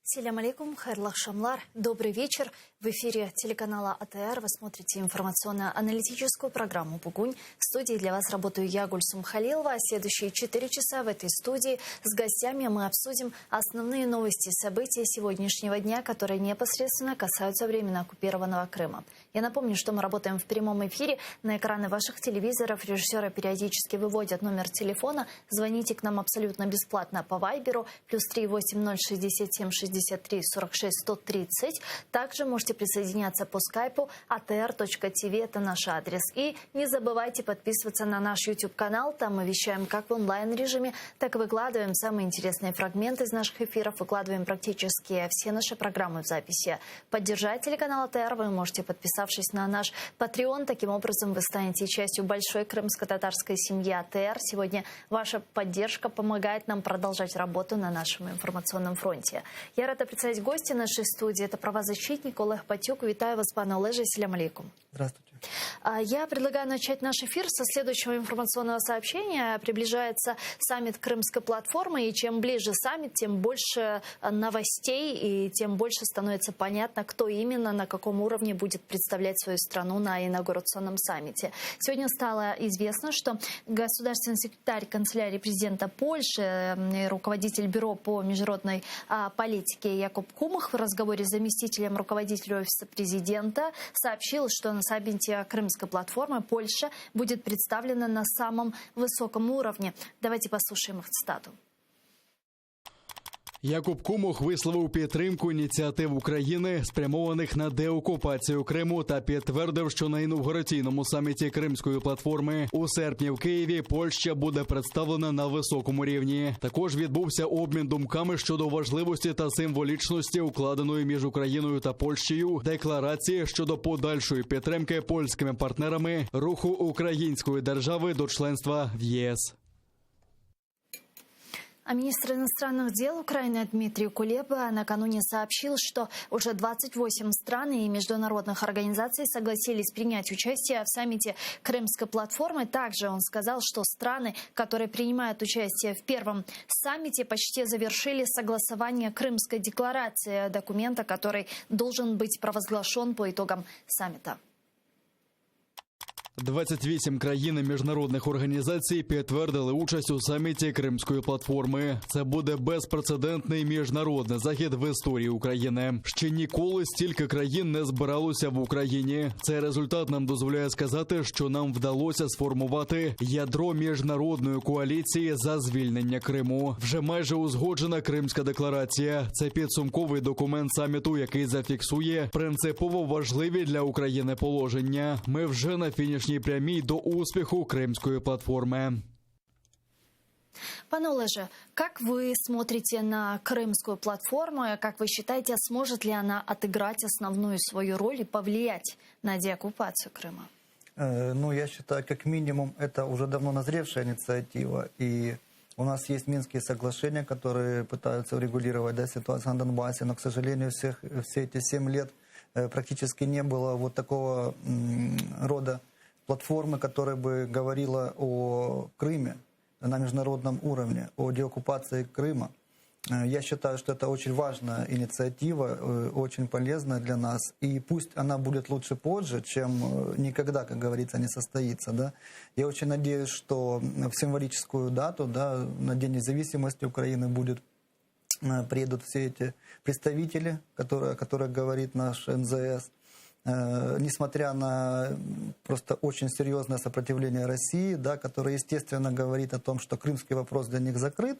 Селям алейкум, хайрлах шамлар, добрый вечер. В эфире телеканала АТР вы смотрите информационно-аналитическую программу «Бугунь». В студии для вас работаю я, Гульсум Халилова. А следующие 4 часа в этой студии с гостями мы обсудим основные новости и события сегодняшнего дня, которые непосредственно касаются временно оккупированного Крыма. Я напомню, что мы работаем в прямом эфире. На экраны ваших телевизоров режиссеры периодически выводят номер телефона. Звоните к нам абсолютно бесплатно по вайберу +3 80 67 63 46 130. Также можете присоединяться по скайпу atr.tv, это наш адрес. И не забывайте подписываться на наш YouTube-канал. Там мы вещаем как в онлайн-режиме, так и выкладываем самые интересные фрагменты из наших эфиров. Выкладываем практически все наши программы в записи. Поддержать телеканал АТР вы можете, подписавшись на наш Patreon. Таким образом, вы станете частью большой крымско-татарской семьи АТР. Сегодня ваша поддержка помогает нам продолжать работу на нашем информационном фронте. Я рада представить гостя нашей студии. Это правозащитник Олег Патюк. Витаю вас, пане Олеже. Селям алейкум. Здравствуйте. Я предлагаю начать наш эфир со следующего информационного сообщения. Приближается саммит Крымской платформы, и чем ближе саммит, тем больше новостей, и тем больше становится понятно, кто именно, на каком уровне будет представлять свою страну на инаугурационном саммите. Сегодня стало известно, что государственный секретарь канцелярии президента Польши, руководитель бюро по международной политике Якуб Кумах в разговоре с заместителем руководителя офиса президента сообщил, что на саммите Крымской платформы Польша будет представлена на самом высоком уровне. Давайте послушаем их цитату. Якуб Кумах висловив підтримку ініціатив України, спрямованих на деокупацію Криму, та підтвердив, що на інаугураційному саміті Кримської платформи у серпні в Києві Польща буде представлена на високому рівні. Також відбувся обмін думками щодо важливості та символічності укладеної між Україною та Польщею декларації щодо подальшої підтримки польськими партнерами руху української держави до членства в ЄС. А министр иностранных дел Украины Дмитрий Кулеба накануне сообщил, что уже 28 стран и международных организаций согласились принять участие в саммите Крымской платформы. Также он сказал, что страны, которые принимают участие в первом саммите, почти завершили согласование Крымской декларации, документа, который должен быть провозглашен по итогам саммита. 28 країн і міжнародних організацій підтвердили участь у саміті Кримської платформи. Це буде безпрецедентний міжнародний захід в історії України. Ще ніколи стільки країн не збиралося в Україні. Цей результат нам дозволяє сказати, що нам вдалося сформувати ядро міжнародної коаліції за звільнення Криму. Вже майже узгоджена Кримська декларація. Це підсумковий документ саміту, який зафіксує принципово важливі для України положення. Ми вже на фінішній прямій до успіху Кримської платформи. Пане Олеже, как вы смотрите на Крымскую платформу? Как вы считаете, сможет ли она отыграть основную свою роль и повлиять на деоккупацию Крыма? Я считаю, как минимум, это уже давно назревшая инициатива. И у нас есть Минские соглашения, которые пытаются урегулировать ситуацию на Донбассе. Но, к сожалению, все эти 7 лет практически не было вот такого рода платформы, которая бы говорила о Крыме на международном уровне, о деоккупации Крыма. Я считаю, что это очень важная инициатива, очень полезная для нас. И пусть она будет лучше позже, чем никогда, как говорится, не состоится. Да? Я очень надеюсь, что в символическую дату, на День независимости Украины, приедут все эти представители, о которых говорит наш МЗС. Несмотря на просто очень серьезное сопротивление России, которое, естественно, говорит о том, что крымский вопрос для них закрыт,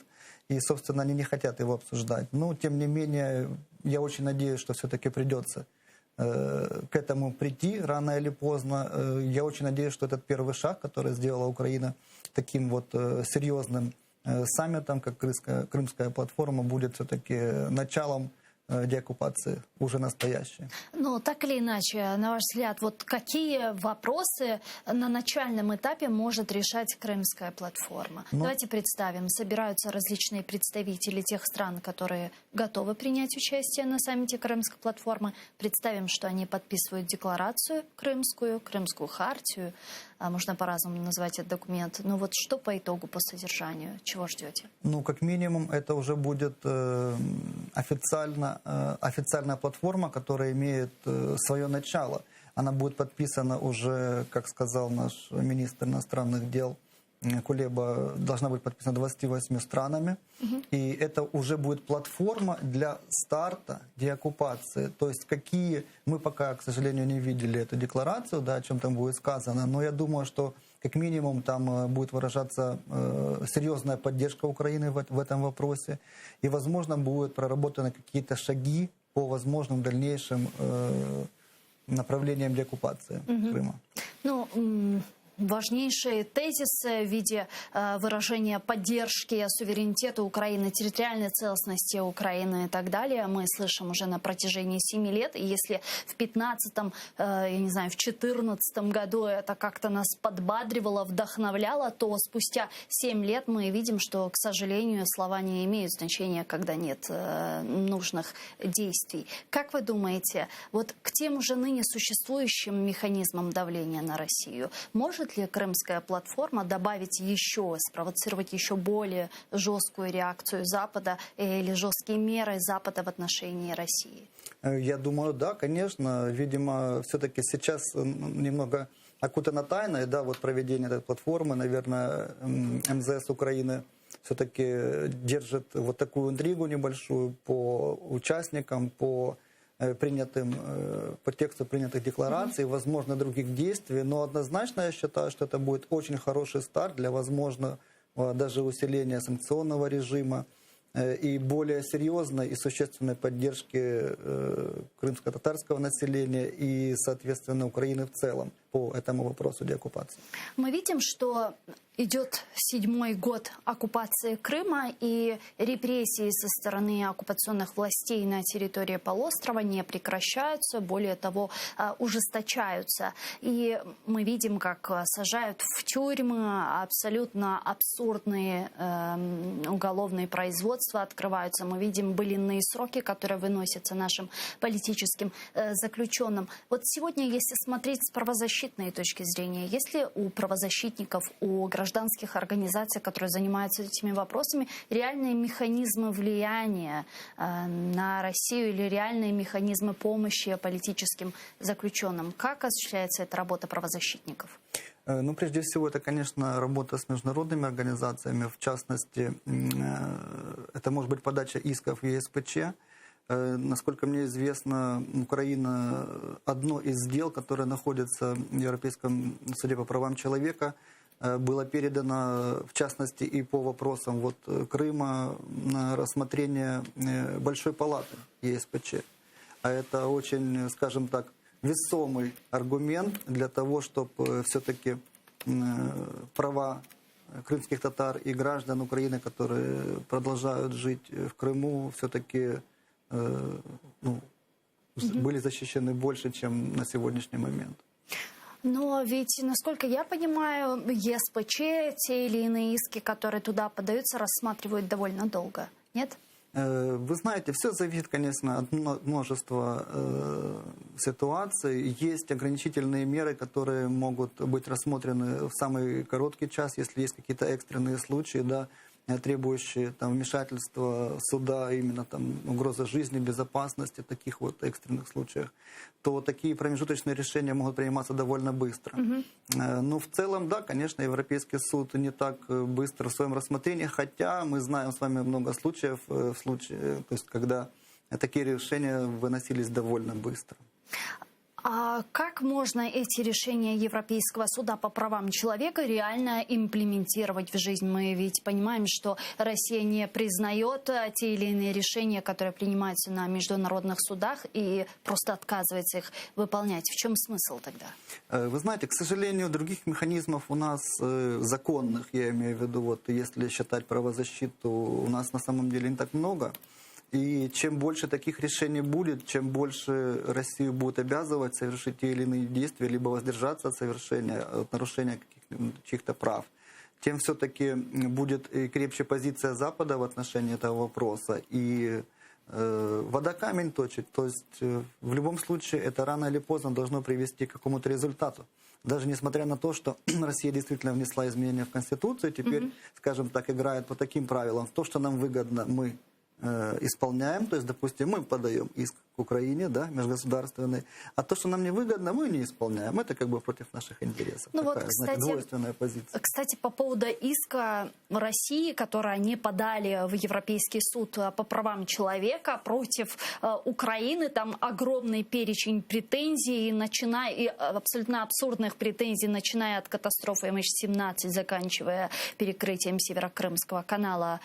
и, собственно, они не хотят его обсуждать. Но, тем не менее, я очень надеюсь, что все-таки придется к этому прийти рано или поздно. Я очень надеюсь, что этот первый шаг, который сделала Украина таким вот серьезным саммитом, как Крымская платформа, будет все-таки началом деоккупации уже настоящей. Но так или иначе, на ваш взгляд, вот какие вопросы на начальном этапе может решать Крымская платформа? Давайте представим, собираются различные представители тех стран, которые готовы принять участие на саммите Крымской платформы. Представим, что они подписывают декларацию крымскую, Крымскую хартию. можно по-разному назвать этот документ. Но вот что по итогу, по содержанию, чего ждете? Ну, как минимум, это уже будет официальная платформа, которая имеет свое начало. Она будет подписана уже, как сказал наш министр иностранных дел Кулеба, должна быть подписана 28 странами. И это уже будет платформа для старта деоккупации. То есть мы пока, к сожалению, не видели эту декларацию, да, о чем там будет сказано, но я думаю, что как минимум там будет выражаться серьезная поддержка Украины в этом вопросе. И, возможно, будут проработаны какие-то шаги по возможным дальнейшим направлениям деоккупации Крыма. Важнейшие тезисы в виде выражения поддержки суверенитета Украины, территориальной целостности Украины и так далее мы слышим уже на протяжении 7 лет. И если в 15-м, я не знаю, в 14-м году это как-то нас подбадривало, вдохновляло, то спустя 7 лет мы видим, что, к сожалению, слова не имеют значения, когда нет нужных действий. Как вы думаете, вот к тем уже ныне существующим механизмам давления на Россию может ли крымская платформа добавить еще, спровоцировать еще более жесткую реакцию Запада или жесткие меры Запада в отношении России? Я думаю, да, конечно. Видимо, все-таки сейчас немного окутана тайной, да, вот проведение этой платформы. Наверное, МЗС Украины все-таки держит вот такую интригу небольшую по участникам, по тексту принятых деклараций, возможно, других действий. Но однозначно я считаю, что это будет очень хороший старт для, возможно, даже усиления санкционного режима и более серьезной и существенной поддержки крымско-татарского населения и, соответственно, Украины в целом по этому вопросу деоккупации. Мы видим, что идет 7-й год оккупации Крыма, и репрессии со стороны оккупационных властей на территории полуострова не прекращаются, более того, ужесточаются. И мы видим, как сажают в тюрьмы, абсолютно абсурдные уголовные производства открываются. Мы видим былинные сроки, которые выносятся нашим политическим заключенным. Вот сегодня, если смотреть с правозащитной точки зрения, есть ли у правозащитников, у гражданских организаций, которые занимаются этими вопросами, реальные механизмы влияния на Россию или реальные механизмы помощи политическим заключенным? Как осуществляется эта работа правозащитников? Ну, прежде всего, это, конечно, работа с международными организациями. В частности, это может быть подача исков в ЕСПЧ. Насколько мне известно, Украина, одно из дел, которое находится в Европейском суде по правам человека, было передано, в частности, и по вопросам вот Крыма на рассмотрение Большой палаты ЕСПЧ. А это очень, скажем так, весомый аргумент для того, чтобы все-таки права крымских татар и граждан Украины, которые продолжают жить в Крыму, все-таки были защищены больше, чем на сегодняшний момент. Но ведь, насколько я понимаю, ЕСПЧ, те или иные иски, которые туда подаются, рассматривают довольно долго, нет? Вы знаете, все зависит, конечно, от множества ситуаций. Есть ограничительные меры, которые могут быть рассмотрены в самый короткий час, если есть какие-то экстренные случаи, да, требующие там вмешательства суда, именно там угроза жизни, безопасности, таких вот экстренных случаях, то такие промежуточные решения могут приниматься довольно быстро. Но в целом, да, конечно, Европейский суд не так быстро в своем рассмотрении, хотя мы знаем с вами много случаев, то есть, когда такие решения выносились довольно быстро. А как можно эти решения Европейского суда по правам человека реально имплементировать в жизнь? Мы ведь понимаем, что Россия не признает те или иные решения, которые принимаются на международных судах, и просто отказывается их выполнять. В чем смысл тогда? Вы знаете, к сожалению, других механизмов у нас законных, я имею в виду, вот если считать правозащиту, у нас на самом деле не так много. И чем больше таких решений будет, чем больше Россию будут обязывать совершить те или иные действия, либо воздержаться от совершения, от нарушения чьих-то прав, тем все-таки будет и крепче позиция Запада в отношении этого вопроса. И вода камень точит. То есть в любом случае это рано или поздно должно привести к какому-то результату. даже несмотря на то, что Россия действительно внесла изменения в Конституцию, теперь, скажем так, играет по таким правилам. То, что нам выгодно, мы исполняем, то есть, допустим, мы подаем иск к Украине, да, межгосударственный, а то, что нам не выгодно, мы не исполняем. Это как бы против наших интересов. Ну такая, вот, знаете, двойственная позиция. Кстати, по поводу иска России, который они подали в Европейский суд по правам человека против Украины, там огромный перечень претензий, и абсолютно абсурдных претензий, начиная от катастрофы MH17, заканчивая перекрытием Северокрымского канала,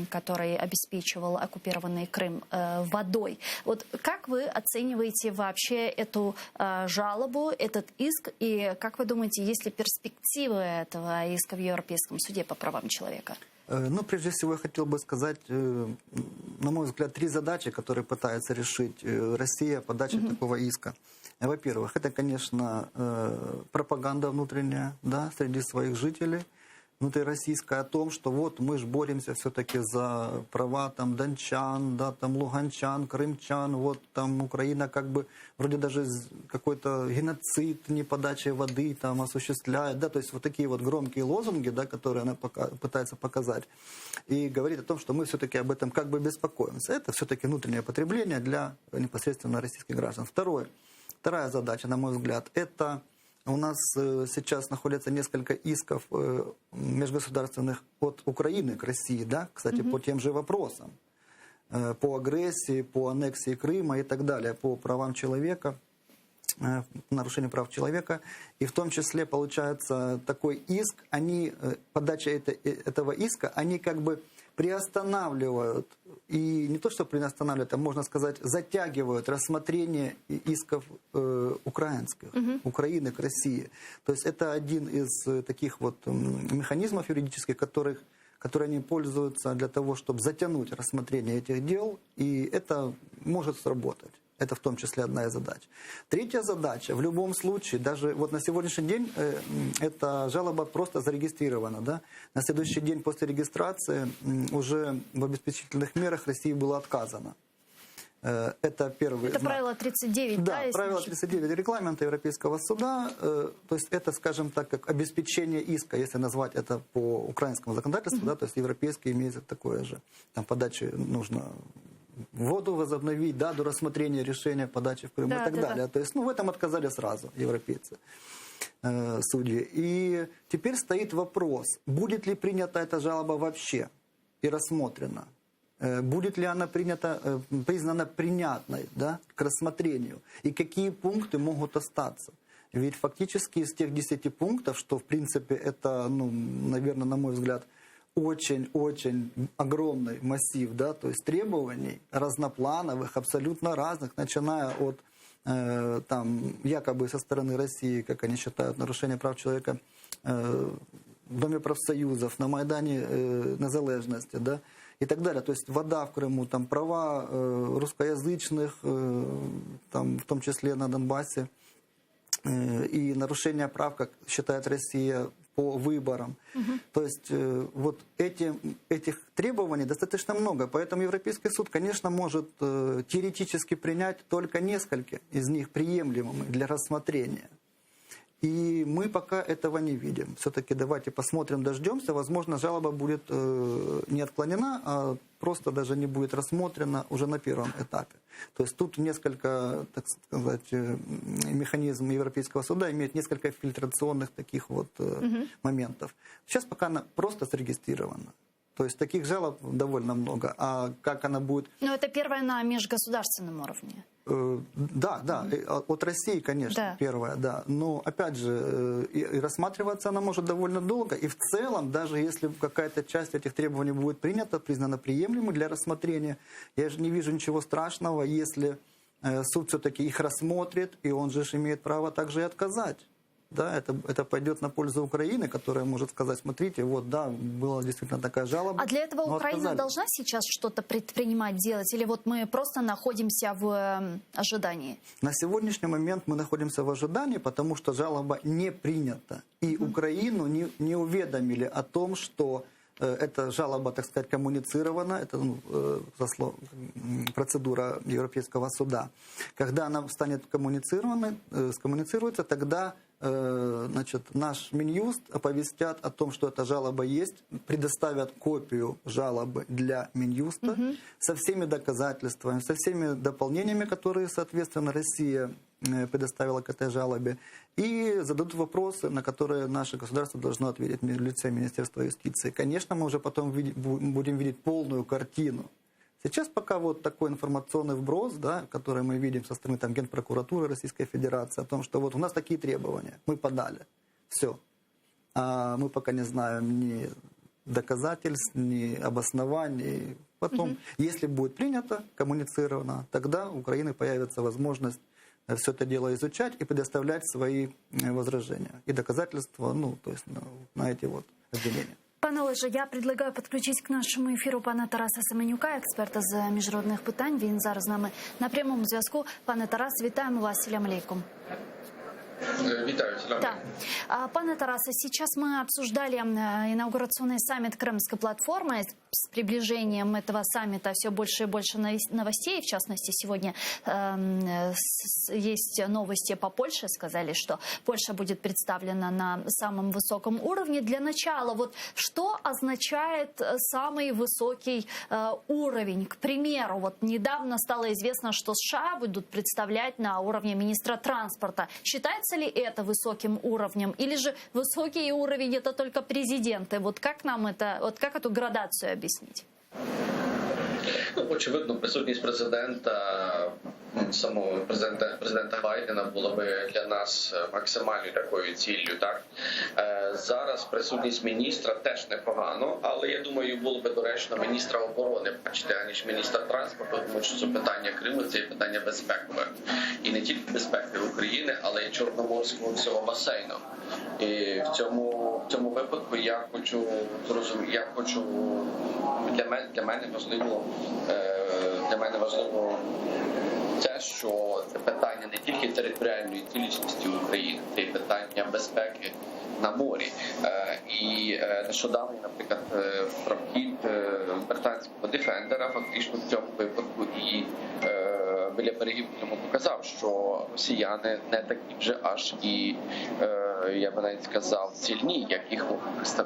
который обеспечивал оккупированный Крым водой. Вот как вы оцениваете вообще эту жалобу, этот иск, и как вы думаете, есть ли перспективы этого иска в Европейском суде по правам человека? Ну, прежде всего, я хотел бы сказать, на мой взгляд, 3 задачи, которые пытается решить Россия подачей такого иска. Во-первых, это, конечно, пропаганда внутренняя, да, среди своих жителей, внутрироссийская, о том, что вот мы же боремся все-таки за права там дончан, да, там луганчан, крымчан, вот там Украина как бы вроде даже какой-то геноцид неподачи воды там осуществляет, да, то есть вот такие вот громкие лозунги, да, которые она пытается показать, и говорит о том, что мы все-таки об этом как бы беспокоимся. Это все-таки внутреннее потребление для непосредственно российских граждан. Вторая задача, на мой взгляд, это у нас сейчас находятся несколько исков межгосударственных от Украины к России, да, кстати, по тем же вопросам, по агрессии, по аннексии Крыма и так далее, по правам человека, нарушению прав человека. И в том числе, получается, такой иск, подача этого иска, они как бы приостанавливают, и не то, что приостанавливают, а можно сказать, затягивают рассмотрение исков украинских, Украины к России. То есть это один из таких вот механизмов юридических, которые они пользуются для того, чтобы затянуть рассмотрение этих дел, и это может сработать. Это в том числе одна из задач. Третья задача, в любом случае, даже вот на сегодняшний день эта жалоба просто зарегистрирована. Да? На следующий день после регистрации уже в обеспечительных мерах России было отказано. Это первый Это знак. правило 39, да? Да, правило 39 регламента Европейского суда. То есть это, скажем так, как обеспечение иска, если назвать это по украинскому законодательству, да, то есть европейский имеет такое же. Там подачи нужно воду возобновить, да, до рассмотрения решения подачи в Крым и так далее. То есть, в этом отказали сразу европейцы, судьи. И теперь стоит вопрос, будет ли принята эта жалоба вообще и рассмотрена. Будет ли она признана принятной, да, к рассмотрению? И какие пункты могут остаться? Ведь фактически из тех 10 пунктов, что в принципе это, наверное, на мой взгляд, очень-очень огромный массив, да, то есть требований разноплановых, абсолютно разных, начиная от там, якобы со стороны России, как они считают, нарушения прав человека в Доме профсоюзов, на Майдане Незалежности, да, и так далее. То есть вода в Крыму, там, права русскоязычных, там, в том числе на Донбассе, и нарушение прав, как считает Россия, по выборам. То есть вот этих требований достаточно много. Поэтому Европейский суд, конечно, может теоретически принять только несколько из них приемлемыми для рассмотрения. И мы пока этого не видим. Все-таки давайте посмотрим, дождемся. Возможно, жалоба будет не отклонена, а просто даже не будет рассмотрена уже на первом этапе. То есть тут несколько, так сказать, механизм Европейского суда имеет несколько фильтрационных таких вот моментов. Сейчас пока она просто зарегистрирована. То есть таких жалоб довольно много. А как она будет... Но это первое на межгосударственном уровне. Да, от России, конечно, да. Первая, да. Но, опять же, и рассматриваться она может довольно долго. И в целом, даже если какая-то часть этих требований будет принята, признана приемлемой для рассмотрения, я же не вижу ничего страшного, если суд все-таки их рассмотрит, и он же имеет право также и отказать. Да, это пойдет на пользу Украины, которая может сказать, смотрите, вот, да, была действительно такая жалоба. А для этого Украина должна сейчас что-то предпринимать, делать? Или вот мы просто находимся в ожидании? На сегодняшний момент мы находимся в ожидании, потому что жалоба не принята. И Украину не уведомили о том, что эта жалоба, так сказать, коммуницирована, это процедура Европейского суда. Когда она станет скоммуницируется, тогда значит, наш Минюст оповестят о том, что эта жалоба есть, предоставят копию жалобы для Минюста со всеми доказательствами, со всеми дополнениями, которые, соответственно, Россия предоставила к этой жалобе, и зададут вопросы, на которые наше государство должно ответить в лице Министерства юстиции. Конечно, мы уже потом будем видеть полную картину. Сейчас пока вот такой информационный вброс, да, который мы видим со стороны там, Генпрокуратуры Российской Федерации, о том, что вот у нас такие требования, мы подали, все. А мы пока не знаем ни доказательств, ни обоснований. Потом, если будет принято, коммуницировано, тогда у Украины появится возможность все это дело изучать и предоставлять свои возражения и доказательства, ну, то есть на эти вот обвинения. Пане Олеже, я предлагаю підключити к нашому ефіру пана Тараса Семенюка, експерта з міжнародних питань. Він зараз з нами на прямому зв'язку. Пане Тарас, вітаємо вас. Салям алейкум. Витаю, да. Пане Тарасе, сейчас мы обсуждали инаугурационный саммит Крымской платформы. С приближением этого саммита все больше и больше новостей. В частности, сегодня есть новости по Польше. Сказали, что Польша будет представлена на самом высоком уровне. Для начала, вот что означает самый высокий уровень? К примеру, вот недавно стало известно, что США будут представлять на уровне министра транспорта. Считается ли это высоким уровнем? Или же высокий уровень это только президенты? Вот как нам это, вот как эту градацию объяснить? Ну, очевидно, присутність самого президента Байдена була би для нас максимальною такою ціллю. Так? Зараз присутність міністра теж непогано, але я думаю, було би доречно міністра оборони бачити, аніж міністра транспорту, тому що це питання Криму, це питання безпекове. І не тільки безпеки України, але й Чорноморського всього басейну. І в цьому випадку я хочу для мене важливо те, що це питання не тільки територіальної цілісності України, це і питання безпеки на морі. І нещодавно, наприклад, прохід британського дефендера фактично в цьому випадку і біля берегів йому показав, що росіяни не такі вже аж і, я би навіть сказав, сильні,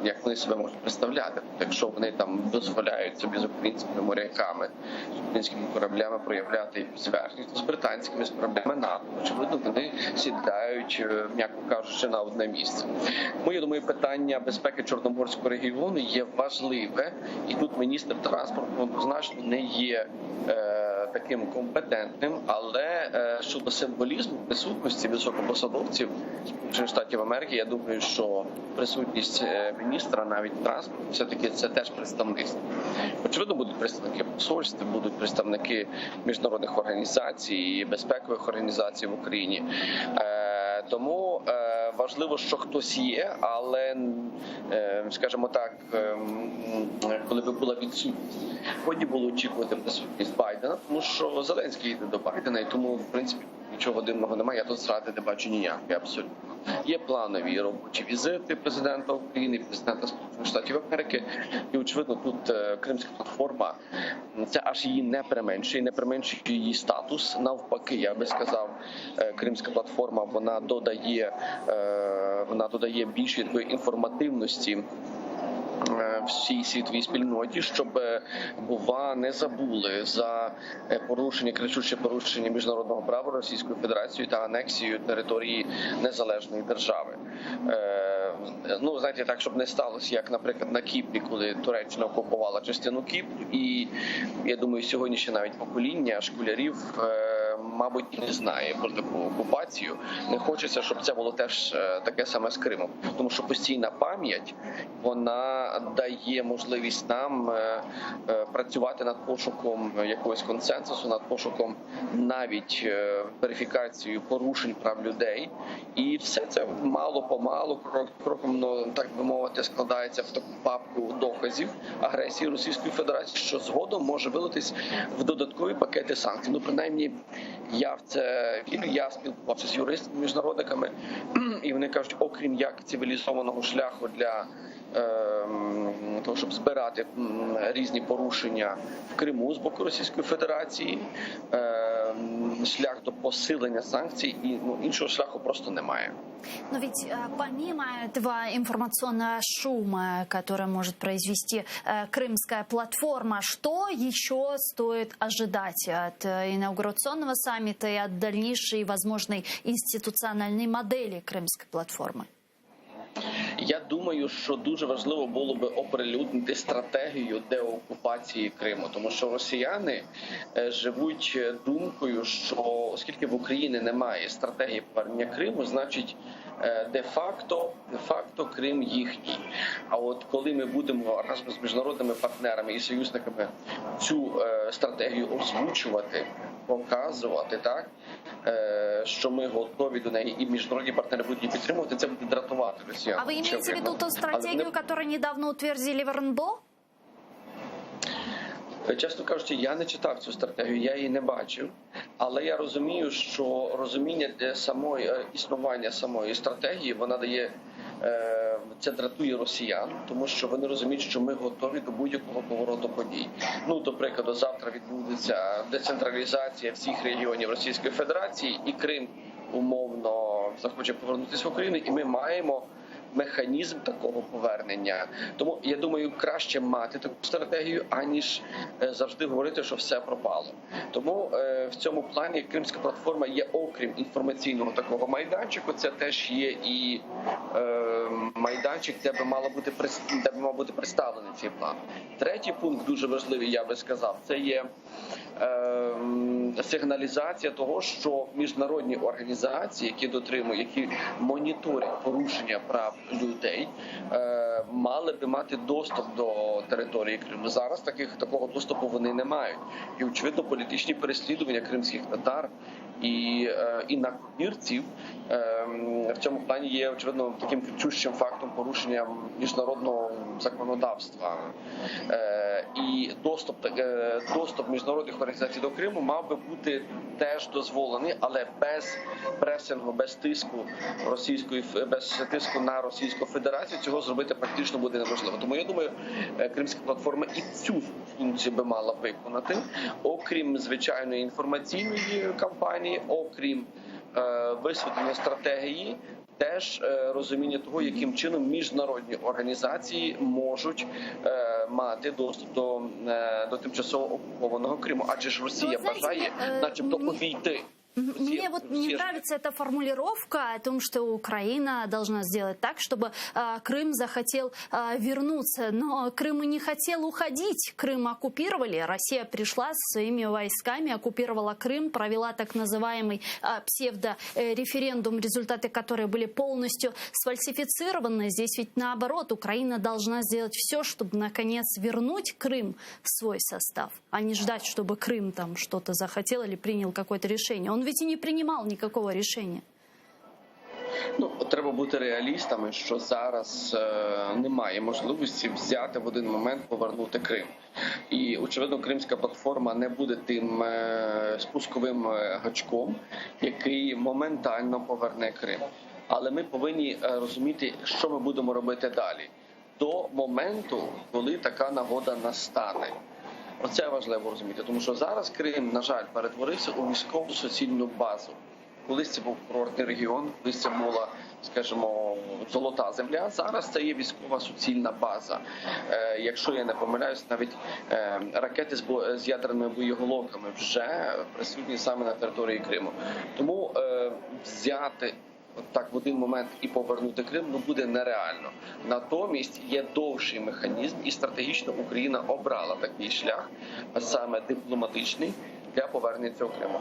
як вони себе можуть представляти. Якщо вони там дозволяють собі з українськими моряками, з українськими кораблями проявляти зверхність, то з британськими, з кораблями НАТО, очевидно, вони сідають, м'яко кажучи, на одне місце. Тому, я думаю, питання безпеки Чорноморського регіону є важливе, і тут міністр транспорту однозначно не є таким компетентним, але щодо символізму присутності високопосадовців Сполучених Штатів Америки, я думаю, що присутність міністра навіть транспорту все-таки це теж представництво. Очевидно, будуть представники посольств, будуть представники міжнародних організацій, безпекових організацій в Україні. Тому важливо, що хтось є, але, скажімо так, коли би була відсутність, годі було очікувати присутність Байдена, тому що Зеленський йде до Байдена, і тому, в принципі, нічого дивного немає, я тут зради не бачу ніякої абсолютно. Є планові робочі візити президента України, президента Сполучених Штатів Америки, і, очевидно, тут Кримська платформа, це аж її не применшує її статус. Навпаки, я би сказав, Кримська платформа, вона додає більшої такої інформативності всій світовій спільноті, щоб, бува, не забули за кричуще порушення міжнародного права Російською Федерацією та анексією території незалежної держави. Ну, знаєте, так, щоб не сталося, як, наприклад, на Кіпрі, коли Туреччина окупувала частину Кіпру, і, я думаю, сьогодні ще навіть покоління школярів, мабуть, не знає про таку окупацію. Не хочеться, щоб це було теж таке саме з Кримом. Тому що постійна пам'ять, вона дає можливість нам працювати над пошуком якогось консенсусу, над пошуком навіть верифікацією порушень прав людей. І все це мало-помалу, кроком, так би мовити, складається в таку папку доказів агресії Російської Федерації, що згодом може вилитись в додаткові пакети санкцій. Ну, принаймні, я в це вірю, я спілкувався з юристами, міжнародниками, і вони кажуть, окрім як цивілізованого шляху для того, щоб збирати різні порушення в Криму з боку Російської Федерації. Шлях до посилення санкцій, і іншого шляху просто немає. Но ведь помимо этого информационного шума, который может произвести крымская платформа, что еще стоит ожидать от инаугурационного саммита и от дальнейшей возможной институциональной модели крымской платформы? Я думаю, що дуже важливо було би оприлюднити стратегію деокупації Криму, тому що росіяни живуть думкою, що оскільки в Україні немає стратегії повернення Криму, значить де-факто Крим їхній. А от коли ми будемо разом з міжнародними партнерами і союзниками цю стратегію озвучувати, показувати, так, що ми готові до неї, і міжнародні партнери будуть її підтримувати, це буде дратувати росіян. А вы имеете в виду ту стратегию, которую недавно утвердили в РНБО? Чесно кажучи, я не читав цю стратегію, я її не бачив, але я розумію, що розуміння існування самої стратегії, вона дає, це дратує росіян, тому що вони розуміють, що ми готові до будь-якого повороту подій. До прикладу, завтра відбудеться децентралізація всіх регіонів Російської Федерації, і Крим умовно захоче повернутися в Україну, і ми маємо механізм такого повернення. Тому, я думаю, краще мати таку стратегію, аніж завжди говорити, що все пропало. Тому в цьому плані Кримська платформа є, окрім інформаційного такого майданчику, це теж є і майданчик, де би мав бути представлений цей план. Третій пункт, дуже важливий, я би сказав, це є сигналізація того, що міжнародні організації, які моніторять порушення прав людей, мали би мати доступ до території Криму. Зараз такого доступу вони не мають. І, очевидно, політичні переслідування кримських татар і інакомірців в цьому плані є, очевидно, таким кричущим фактом порушення міжнародного законодавства. І доступ міжнародних організацій до Криму мав би бути теж дозволений, але без пресингу, без тиску на Російську Федерацію цього зробити практично буде неможливо. Тому я думаю, Кримська платформа і цю функцію би мала виконати, окрім звичайної інформаційної кампанії, окрім висвітлення стратегії, теж розуміння того, яким чином міжнародні організації можуть мати доступ до тимчасово окупованого Криму. Адже ж Росія бажає начебто увійти. Мне вот не нравится эта формулировка о том, что Украина должна сделать так, чтобы Крым захотел вернуться. Но Крым и не хотел уходить. Крым оккупировали. Россия пришла со своими войсками, оккупировала Крым, провела так называемый псевдореферендум, результаты которой были полностью сфальсифицированы. Здесь ведь наоборот, Украина должна сделать все, чтобы наконец вернуть Крым в свой состав, а не ждать, чтобы Крым там что-то захотел или принял какое-то решение. Он ведь и не принимал никакого решения. Треба бути реалістами, що зараз немає можливості взяти в один момент, повернути Крим. І, очевидно, Кримська платформа не буде тим спусковим гачком, який моментально поверне Крим. Але ми повинні розуміти, що ми будемо робити далі. До моменту, коли така нагода настане. Оце важливо розуміти, тому що зараз Крим, на жаль, перетворився у військову суцільну базу. Колись це був курортний регіон, колись це була, скажімо, золота земля. Зараз це є військова суцільна база. Якщо я не помиляюсь, навіть ракети з ядерними боєголовками вже присутні саме на території Криму. Тому взяти так в один момент і повернути Крим буде нереально. Натомість є довший механізм, і стратегічно Україна обрала такий шлях, а саме дипломатичний, для повернення цього Криму.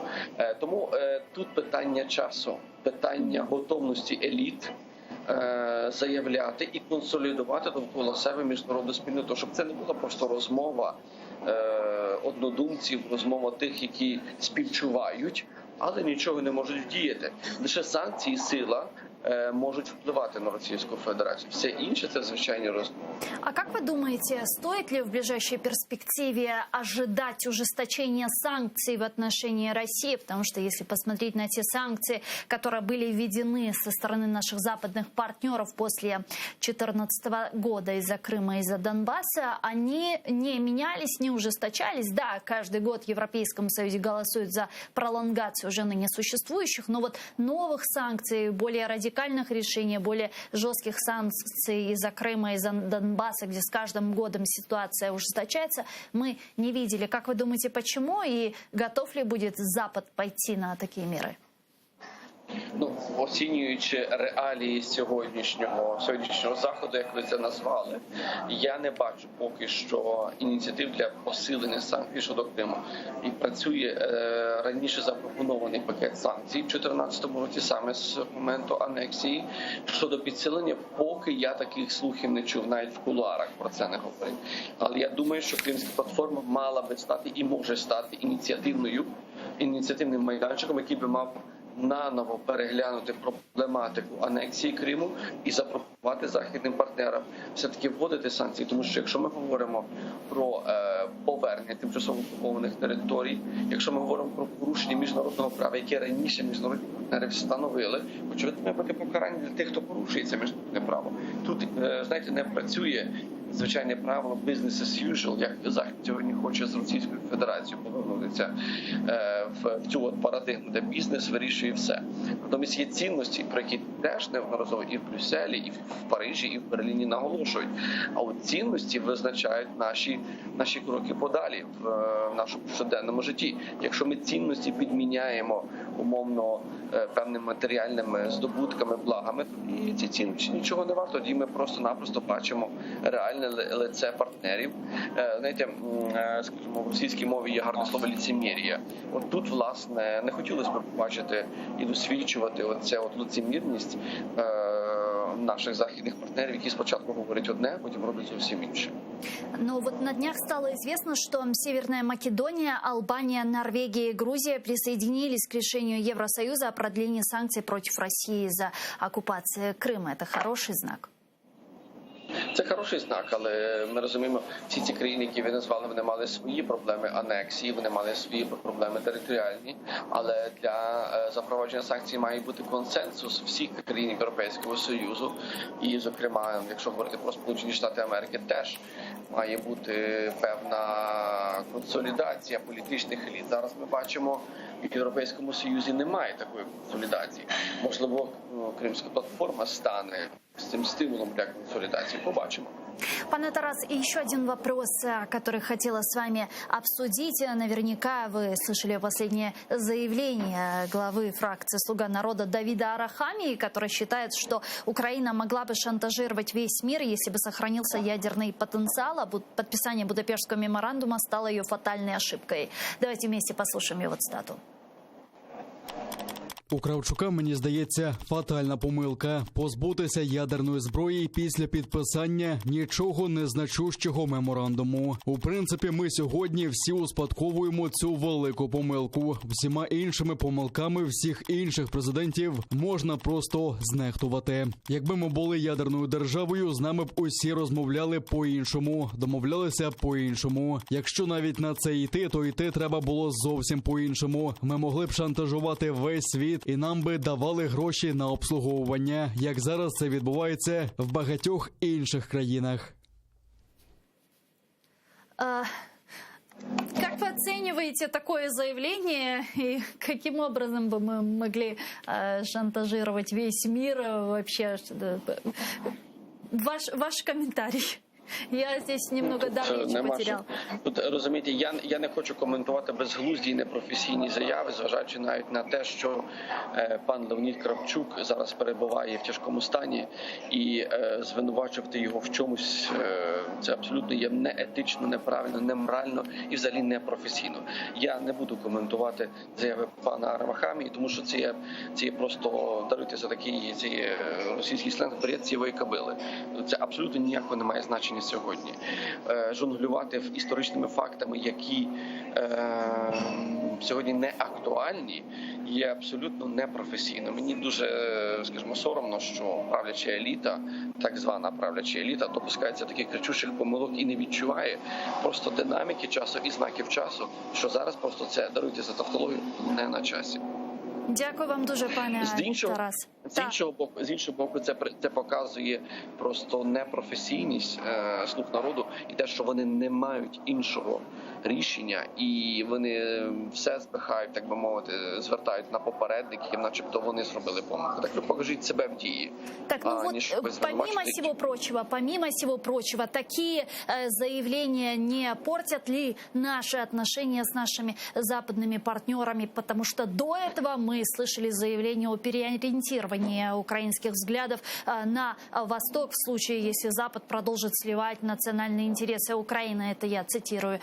Тому тут питання часу, питання готовності еліт заявляти і консолідувати довкола себе міжнародну спільноту, щоб це не була просто розмова однодумців, розмова тих, які співчувають, але нічого не можуть вдіяти. Лише санкції, сила можуть впливати на Російську Федерацію. Все інше – це звичайні розмови. А как вы думаете, стоит ли в ближайшей перспективе ожидать ужесточения санкций в отношении России? Потому что если посмотреть на те санкции, которые были введены со стороны наших западных партнеров после 2014 года из-за Крыма, из-за Донбасса, они не менялись, не ужесточались. Да, каждый год в Европейском Союзе голосуют за пролонгацию уже ныне существующих, но вот новых санкций, более радикальных решений, более жестких санкций из-за Крыма, из-за Донбасса, где с каждым годом ситуация ужесточается, мы не видели. Как вы думаете, почему? И готов ли будет Запад пойти на такие меры? Оцінюючи реалії сьогоднішнього заходу, як ви це назвали, я не бачу поки що ініціатив для посилення санкцій щодо Криму. І працює раніше запропонований пакет санкцій в 2014 році, саме з моменту анексії. Щодо підсилення, поки я таких слухів не чув, навіть в кулуарах про це не говорив. Але я думаю, що Кримська платформа мала би стати і може стати ініціативним майданчиком, який би мав наново переглянути проблематику анексії Криму і запропонувати західним партнерам все-таки вводити санкції. Тому що якщо ми говоримо про повернення тимчасово окупованих територій, якщо ми говоримо про порушення міжнародного права, яке раніше міжнародні партнери встановили, очевидно, має бути покарання для тих, хто порушує це міжнародне право. Тут, знаєте, не працює звичайне правило business as usual, як Захід сьогодні хоче з Російською Федерацією повернутися в цю парадигму, де бізнес вирішує все. Натомість є цінності, про які теж неодноразово і в Брюсселі, і в Парижі, і в Берліні наголошують. А от цінності визначають наші кроки подалі в нашому щоденному житті. Якщо ми цінності підміняємо умовно певними матеріальними здобутками, благами, то ці цінності нічого не варто. Тоді ми просто-напросто бачимо реальне лице партнерів. Знаєте, скажімо, в російській мові є гарне слово «лицемір'я». От тут, власне, не хотілося б побачити і досвідчувати оцю лицемірність наших західних партнерів, які спочатку говорять одне, а потім роблять зовсім інше. Но вот на днях стало известно, что Северная Македония, Албания, Норвегия и Грузия присоединились к решению Евросоюза о продлении санкций против России за оккупацию Крыма. Это хороший знак? Це хороший знак, але ми розуміємо, всі ці країни, які ви назвали, вони мали свої проблеми анексії, вони мали свої проблеми територіальні, але для запровадження санкцій має бути консенсус всіх країн Європейського Союзу, і, зокрема, якщо говорити про Сполучені Штати Америки, теж має бути певна консолідація політичних еліт. Зараз ми бачимо, в Європейському Союзі немає такої консолідації. Можливо, Кримська платформа стане с этим стимулом для консолидации. Побачимо. Пане Тарас, и еще один вопрос, который хотела с вами обсудить. Наверняка вы слышали последнее заявление главы фракции «Слуга народа» Давида Арахамии, который считает, что Украина могла бы шантажировать весь мир, если бы сохранился ядерный потенциал, а подписание Будапештского меморандума стало ее фатальной ошибкой. Давайте вместе послушаем его цитату. У Кравчука, мені здається, фатальна помилка – позбутися ядерної зброї після підписання нічого не значущого меморандуму. У принципі, ми сьогодні всі успадковуємо цю велику помилку. Всіма іншими помилками всіх інших президентів можна просто знехтувати. Якби ми були ядерною державою, з нами б усі розмовляли по-іншому, домовлялися по-іншому. Якщо навіть на це йти, то йти треба було зовсім по-іншому. Ми могли б шантажувати весь світ, і нам би давали гроші на обслуговування, як зараз це відбувається в багатьох інших країнах. Как вы оцениваете такое заявление и каким образом бы мы могли шантажировать весь мир вообще? Ваш комментарий. Я здесь немного речі потерял. Тут, розумієте, я не хочу коментувати безглузді і непрофесійні заяви, зважаючи навіть на те, що пан Леонід Кравчук зараз перебуває в тяжкому стані, і звинувачувати його в чомусь, це абсолютно є неетично, неправильно, неморально і взагалі непрофесійно. Я не буду коментувати заяви пана Арахамії, тому що це є просто, даруйте за такий російський сленг, бред сівої кобили. Це абсолютно ніякого не має значення рішення сьогодні. Жонглювати історичними фактами, які сьогодні не актуальні, є абсолютно непрофесійно. Мені дуже, скажімо, соромно, що правляча еліта, так звана правляча еліта, допускається таких кричущих помилок і не відчуває просто динаміки часу і знаків часу, що зараз просто це, даруйте за тавтологію, не на часі. Дякую вам дуже, пане Тарас. З іншого боку, це показує просто непрофесійність «Слуг народу» і те, що вони не мають іншого рішення, і вони все збихають, так би мовити, звертають на попередників, начебто вони зробили помилку. Так ви покажіть себе в дії. Так, ну вот, помимо всего прочего, такие заявления не портят ли наши отношения с нашими западными партнерами? Потому что до этого мы слышали заявление о переориентировании украинских взглядов на Восток в случае, если Запад продолжит сливать национальные интересы Украины. Это я цитирую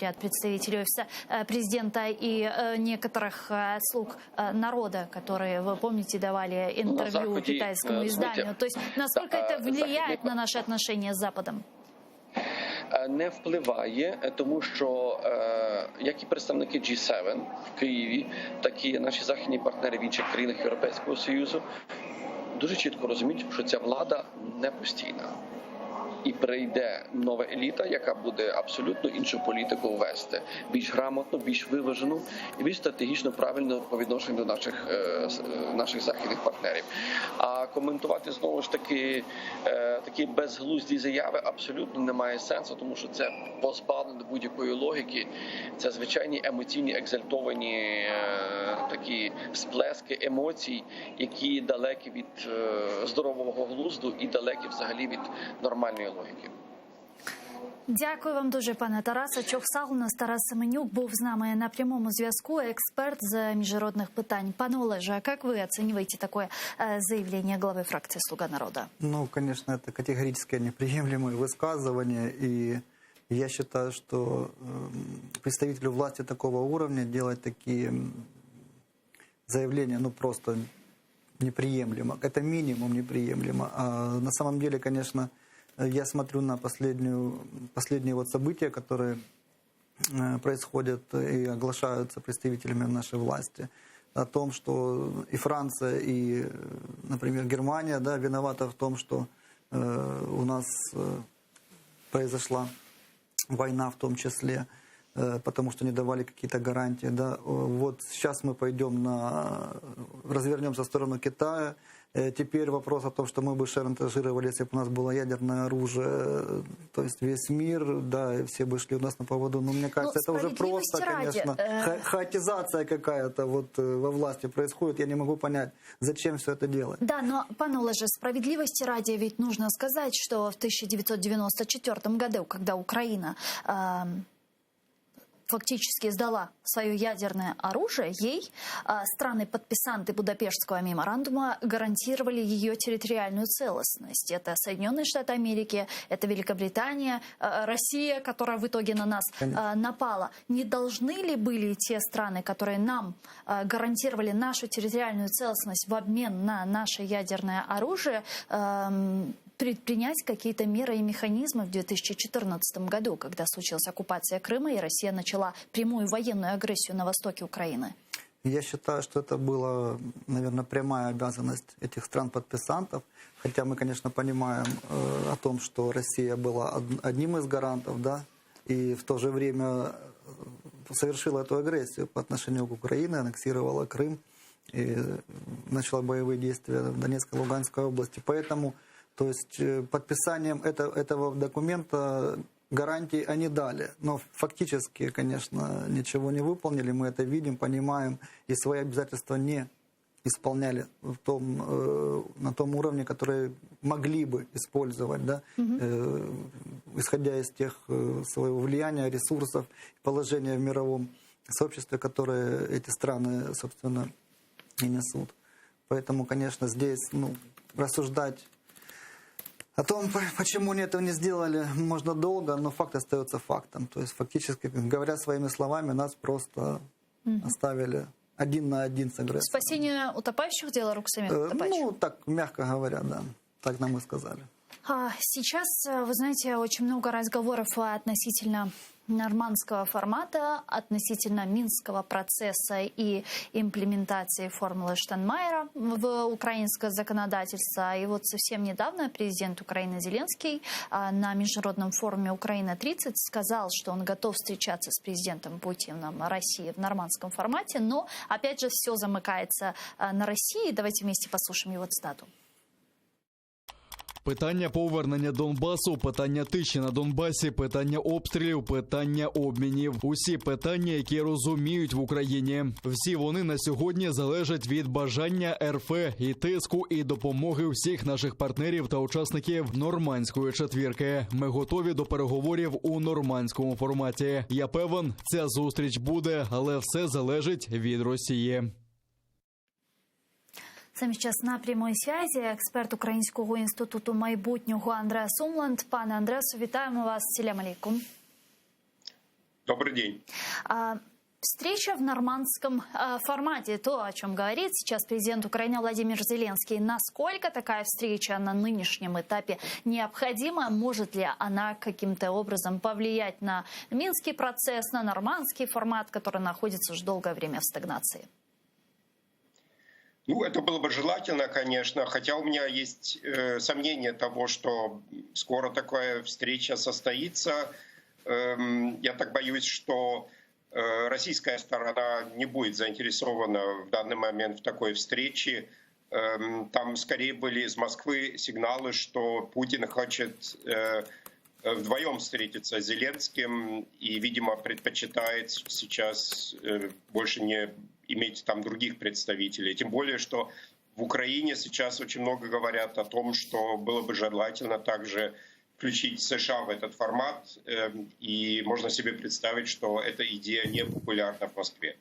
ряд представителей офиса президента и некоторых слуг народа, которые, вы помните, давали интервью китайскому изданию. То есть насколько это влияет на наши отношения с Западом? Не впливає, тому що як і представники G7 в Києві, так і наші західні партнери в інших країнах Європейського Союзу дуже чітко розуміють, що ця влада не постійна. І прийде нова еліта, яка буде абсолютно іншу політику вести, більш грамотно, більш виважену і більш стратегічно правильно по відношенню до наших західних партнерів. А коментувати знову ж таки такі безглузді заяви абсолютно немає сенсу, тому що це позбавлено будь-якої логіки. Це звичайні емоційні, екзальтовані такі сплески емоцій, які далекі від здорового глузду і далекі взагалі від нормальної логіки. Дякую вам дуже, пане Тарасе. Чохсал у нас Тарас Семенюк був з нами на прямому зв'язку, експерт з міжнародних питань. Пане Олеже, а как вы оцениваете такое заявление главы фракции «Слуга народа»? Ну, конечно, это категорически неприемлемое высказывание, и я считаю, что представителю власти такого уровня делать такие заявления, ну, просто неприемлемо. Это минимум неприемлемо. А на самом деле, конечно, я смотрю на последние вот события, которые происходят и оглашаются представителями нашей власти, о том, что и Франция, и, например, Германия, да, виновата в том, что у нас произошла война в том числе, потому что не давали какие-то гарантии. Да. Вот сейчас мы пойдем развернемся в сторону Китая. Теперь вопрос о том, что мы бы шантажировали, если бы у нас было ядерное оружие, то есть весь мир, да, и все бы шли у нас на поводу. Но мне кажется, это уже просто, конечно, хаотизация какая-то вот во власти происходит. Я не могу понять, зачем все это делать. Да, но, пане Олеже, справедливости ради ведь нужно сказать, что в 1994 году, когда Украина фактически сдала свое ядерное оружие, ей страны-подписанты Будапештского меморандума гарантировали ее территориальную целостность. Это Соединенные Штаты Америки, это Великобритания, Россия, которая в итоге на нас напала. Не должны ли были те страны, которые нам гарантировали нашу территориальную целостность в обмен на наше ядерное оружие, предпринять какие-то меры и механизмы в 2014 году, когда случилась оккупация Крыма и Россия начала прямую военную агрессию на востоке Украины? Я считаю, что это была, наверное, прямая обязанность этих стран-подписантов, хотя мы, конечно, понимаем о том, что Россия была одним из гарантов, да, и в то же время совершила эту агрессию по отношению к Украине, аннексировала Крым и начала боевые действия в Донецкой и Луганской области. Поэтому, то есть, подписанием этого документа гарантии они дали. Но фактически, конечно, ничего не выполнили. Мы это видим, понимаем. И свои обязательства не исполняли на том уровне, который могли бы использовать, да, исходя из тех своего влияния, ресурсов, положения в мировом сообществе, которые эти страны, собственно, и несут. Поэтому, конечно, здесь рассуждать о том, почему они этого не сделали, можно долго, но факт остается фактом. То есть фактически, говоря своими словами, нас просто оставили один на один с агрессором. Спасение утопающих — дело рук самих утопающих? Ну, так, мягко говоря, да. Так нам и сказали. Сейчас, вы знаете, очень много разговоров относительно нормандского формата, относительно Минского процесса и имплементации формулы Штайнмайера в украинское законодательство. И вот совсем недавно президент Украины Зеленский на международном форуме «Украина-30» сказал, что он готов встречаться с президентом Путиным России в нормандском формате, но, опять же, все замыкается на России. Давайте вместе послушаем его цитату. Питання повернення Донбасу, питання тиші на Донбасі, питання обстрілів, питання обмінів. Усі питання, які розуміють в Україні. Всі вони на сьогодні залежать від бажання РФ і тиску, і допомоги всіх наших партнерів та учасників нормандської четвірки. Ми готові до переговорів у нормандському форматі. Я певен, ця зустріч буде, але все залежить від Росії. З нами зараз на прямій зв'язі експерт Українського інституту майбутнього Андреас Умланд. Пане Андреасу, вітаємо вас. Салям алейкум. Добрый день. Встреча в нормандском формате. То, о чем говорит сейчас президент Украины Владимир Зеленский. Насколько такая встреча на нынешнем этапе необходима? Может ли она каким-то образом повлиять на Минский процесс, на нормандский формат, который находится уже долгое время в стагнации? Ну, это было бы желательно, конечно, хотя у меня есть сомнение того, что скоро такая встреча состоится. Я так боюсь, что российская сторона не будет заинтересована в данный момент в такой встрече. Там скорее были из Москвы сигналы, что Путин хочет вдвоем встретиться с Зеленским и, видимо, предпочитает сейчас больше не иметь там других представителей. Тем более, что в Украине сейчас очень много говорят о том, что было бы желательно также включить США в этот формат. И можно себе представить, что эта идея не популярна в Москве.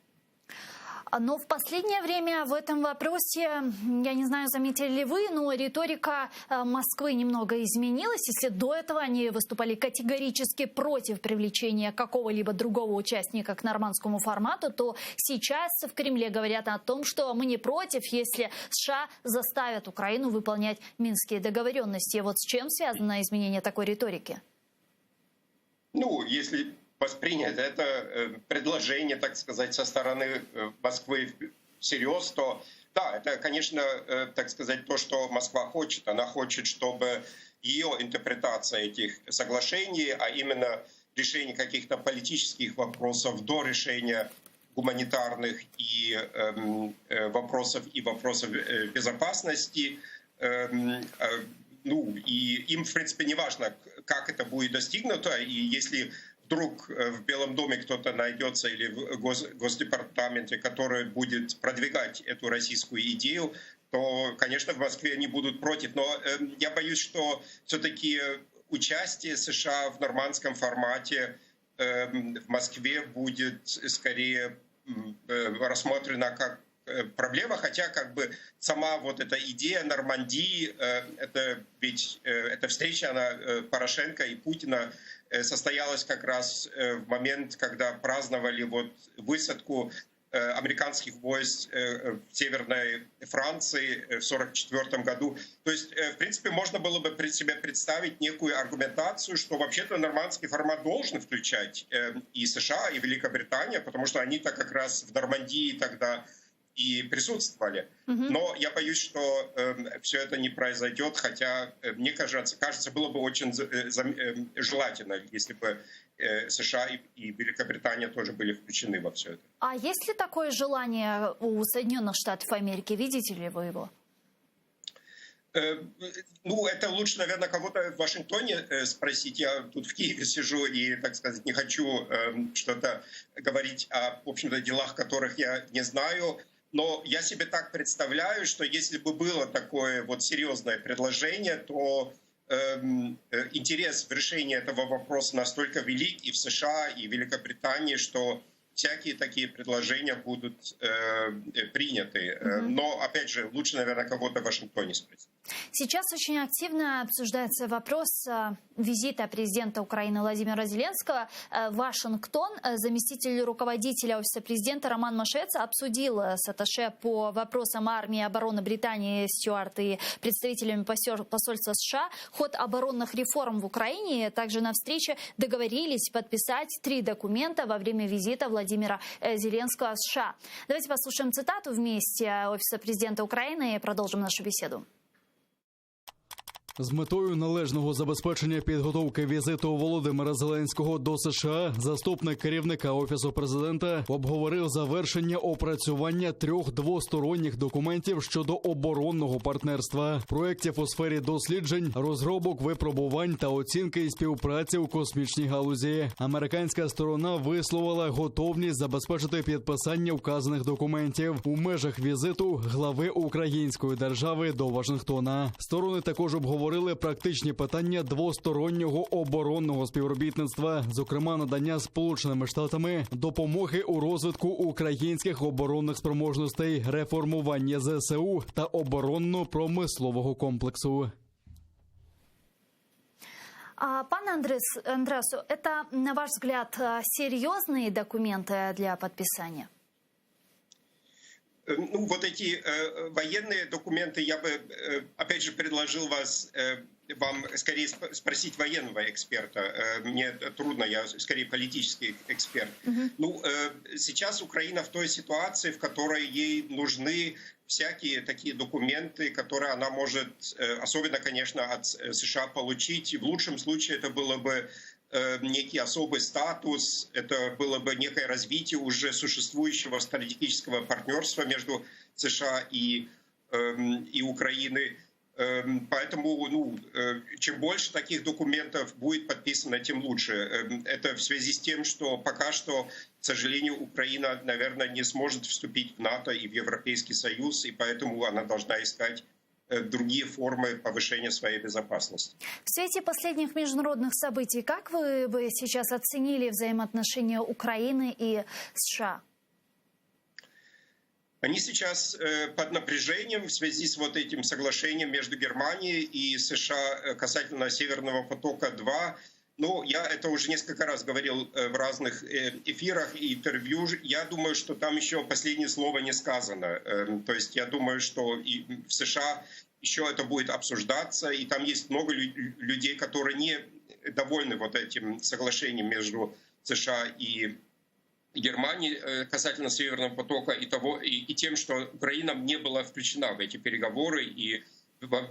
Но в последнее время в этом вопросе, я не знаю, заметили ли вы, но риторика Москвы немного изменилась. Если до этого они выступали категорически против привлечения какого-либо другого участника к нормандскому формату, то сейчас в Кремле говорят о том, что мы не против, если США заставят Украину выполнять минские договоренности. Вот с чем связано изменение такой риторики? Ну, если воспринять это предложение, так сказать, со стороны Москвы всерьез, то да, это, конечно, так сказать, то, что Москва хочет. Она хочет, чтобы ее интерпретация этих соглашений, а именно решение каких-то политических вопросов до решения гуманитарных и вопросов безопасности, ну, и им, в принципе, не важно, как это будет достигнуто, и если вдруг в Белом доме кто-то найдется или в Госдепартаменте, который будет продвигать эту российскую идею, то, конечно, в Москве они будут против. Но я боюсь, что все-таки участие США в нормандском формате в Москве будет скорее рассмотрена как проблема, хотя как бы сама вот эта идея Нормандии, это ведь эта встреча она, Порошенко и Путина состоялась как раз в момент, когда праздновали вот высадку американских войск в Северной Франции в 1944 году. То есть, в принципе, можно было бы себе представить некую аргументацию, что вообще-то нормандский формат должен включать и США, и Великобритания, потому что они-то как раз в Нормандии тогда и присутствовали. Но я боюсь, что все это не произойдет, хотя, мне кажется, было бы очень желательно, если бы США и Великобритания тоже были включены во все это. А есть ли такое желание у Соединенных Штатов Америки? Видите ли вы его? Ну, это лучше, наверное, кого-то в Вашингтоне спросить. Я тут в Киеве сижу и, так сказать, не хочу что-то говорить о, в общем-то, делах, которых я не знаю. Но я себе так представляю, что если бы было такое вот серьезное предложение, то интерес в решении этого вопроса настолько велик и в США, и в Великобритании, что всякие такие предложения будут приняты. Но, опять же, лучше, наверное, кого-то в Вашингтоне спросить. Сейчас очень активно обсуждается вопрос визита президента Украины Владимира Зеленского в Вашингтон. Заместитель руководителя Офиса президента Роман Машевец обсудил с атташе по вопросам армии и обороны Британии Стюарт и представителями посольства США ход оборонных реформ в Украине. Также на встрече договорились подписать 3 документа во время визита Владимира Зеленского в США. Давайте послушаем цитату вместе Офиса президента Украины и продолжим нашу беседу. З метою належного забезпечення підготовки візиту Володимира Зеленського до США заступник керівника Офісу президента обговорив завершення опрацювання 3 двосторонніх документів щодо оборонного партнерства, проєктів у сфері досліджень, розробок, випробувань та оцінки і співпраці у космічній галузі. Американська сторона висловила готовність забезпечити підписання вказаних документів у межах візиту глави української держави до Вашингтона. Сторони також обговорили практичні питання двостороннього оборонного співробітництва, зокрема надання Сполученими Штатами допомоги у розвитку українських оборонних спроможностей, реформування ЗСУ та оборонно-промислового комплексу. Пан Андресу, это, на ваш взгляд, серьезные документы для подписания? Ну, вот эти военные документы, я бы, опять же, предложил вам скорее спросить военного эксперта. Мне трудно, я скорее политический эксперт. Ну, сейчас Украина в той ситуации, в которой ей нужны всякие такие документы, которые она может, особенно, конечно, от США получить. И в лучшем случае это было бы некий особый статус, это было бы некое развитие уже существующего стратегического партнерства между США и Украиной. Поэтому чем больше таких документов будет подписано, тем лучше. Это в связи с тем, что пока что, к сожалению, Украина, наверное, не сможет вступить в НАТО и в Европейский Союз, и поэтому она должна искать другие формы повышения своей безопасности. В свете последних международных событий, как вы бы сейчас оценили взаимоотношения Украины и США? Они сейчас под напряжением в связи с вот этим соглашением между Германией и США касательно Северного потока-2. Ну, я это уже несколько раз говорил в разных эфирах и интервью. Я думаю, что там еще последнее слово не сказано. То есть я думаю, что и в США еще это будет обсуждаться, и там есть много людей, которые не довольны вот этим соглашением между США и Германией касательно Северного потока и тем, что Украина не была включена в эти переговоры и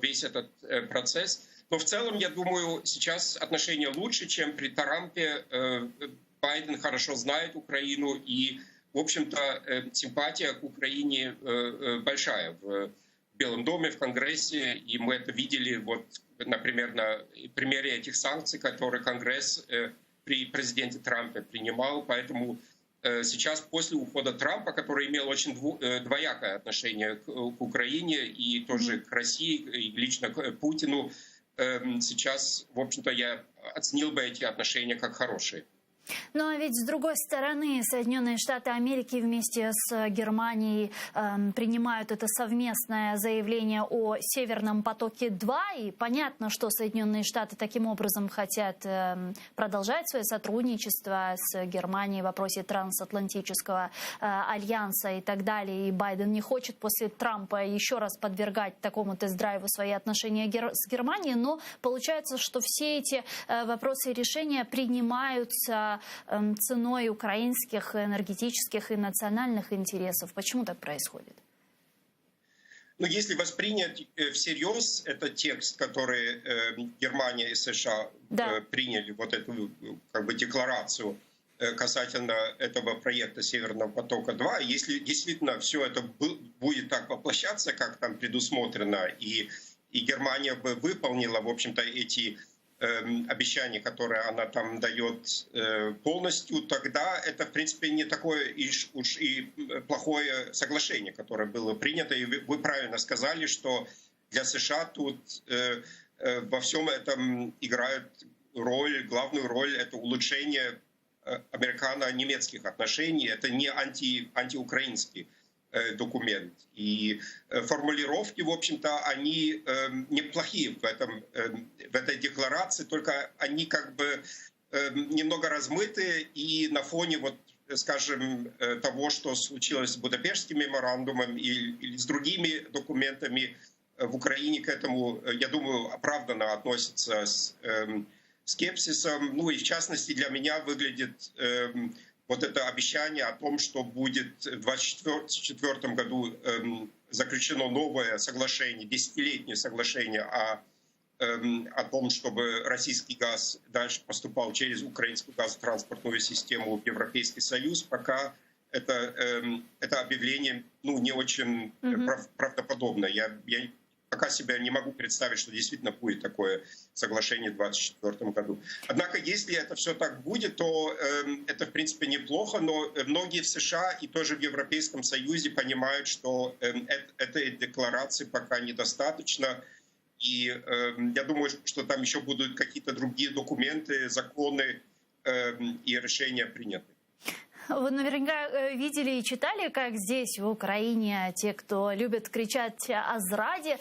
весь этот процесс. Но в целом, я думаю, сейчас отношения лучше, чем при Трампе. Байден хорошо знает Украину, и, в общем-то, симпатия к Украине большая в Белом доме, в Конгрессе. И мы это видели, вот, например, на примере этих санкций, которые Конгресс при президенте Трампе принимал. Поэтому сейчас, после ухода Трампа, который имел очень двоякое отношение к Украине и тоже к России, и лично к Путину, сейчас, в общем-то, я оценил бы эти отношения как хорошие. Ну а ведь с другой стороны Соединенные Штаты Америки вместе с Германией принимают это совместное заявление о Северном потоке-2. И понятно, что Соединенные Штаты таким образом хотят продолжать свое сотрудничество с Германией в вопросе трансатлантического альянса и так далее. И Байден не хочет после Трампа еще раз подвергать такому тест-драйву свои отношения с Германией. Но получается, что все эти вопросы и решения принимаются ценой украинских энергетических и национальных интересов. Почему так происходит? Ну, если воспринять всерьез этот текст, который Германия и США приняли, вот эту как бы декларацию касательно этого проекта Северного потока-2, если действительно все это будет так воплощаться, как там предусмотрено, и Германия бы выполнила, в общем-то, эти обещания, которые она там дает полностью, тогда это, в принципе, не такое уж и плохое соглашение, которое было принято. И вы правильно сказали, что для США тут во всем этом играет главную роль это улучшение американо-немецких отношений. Это не антиукраинский документ. И формулировки, в общем-то, они неплохие в этой декларации, только они как бы немного размыты, и на фоне вот, скажем, того, что случилось с Будапештским меморандумом или с другими документами в Украине, к этому, я думаю, оправданно относятся с скепсисом. Ну и в частности для меня выглядит вот это обещание о том, что будет в 2024 году заключено новое соглашение, десятилетнее соглашение о том, чтобы российский газ дальше поступал через украинскую газотранспортную систему в Европейский Союз, пока это объявление не очень правдоподобно. Я пока себя не могу представить, что действительно будет такое соглашение в 2024 году. Однако, если это все так будет, то это, в принципе, неплохо, но многие в США и тоже в Европейском Союзе понимают, что этой декларации пока недостаточно. И я думаю, что там еще будут какие-то другие документы, законы и решения приняты. Вы наверняка видели и читали, как здесь, в Украине, те, кто любит кричать о зраде,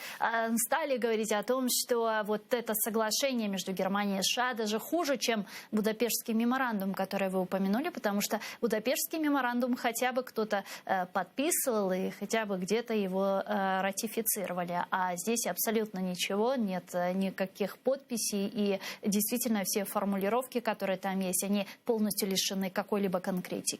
стали говорить о том, что вот это соглашение между Германией и США даже хуже, чем Будапештский меморандум, который вы упомянули, потому что Будапештский меморандум хотя бы кто-то подписывал и хотя бы где-то его ратифицировали. А здесь абсолютно ничего, нет никаких подписей, и действительно все формулировки, которые там есть, они полностью лишены какой-либо конкретики.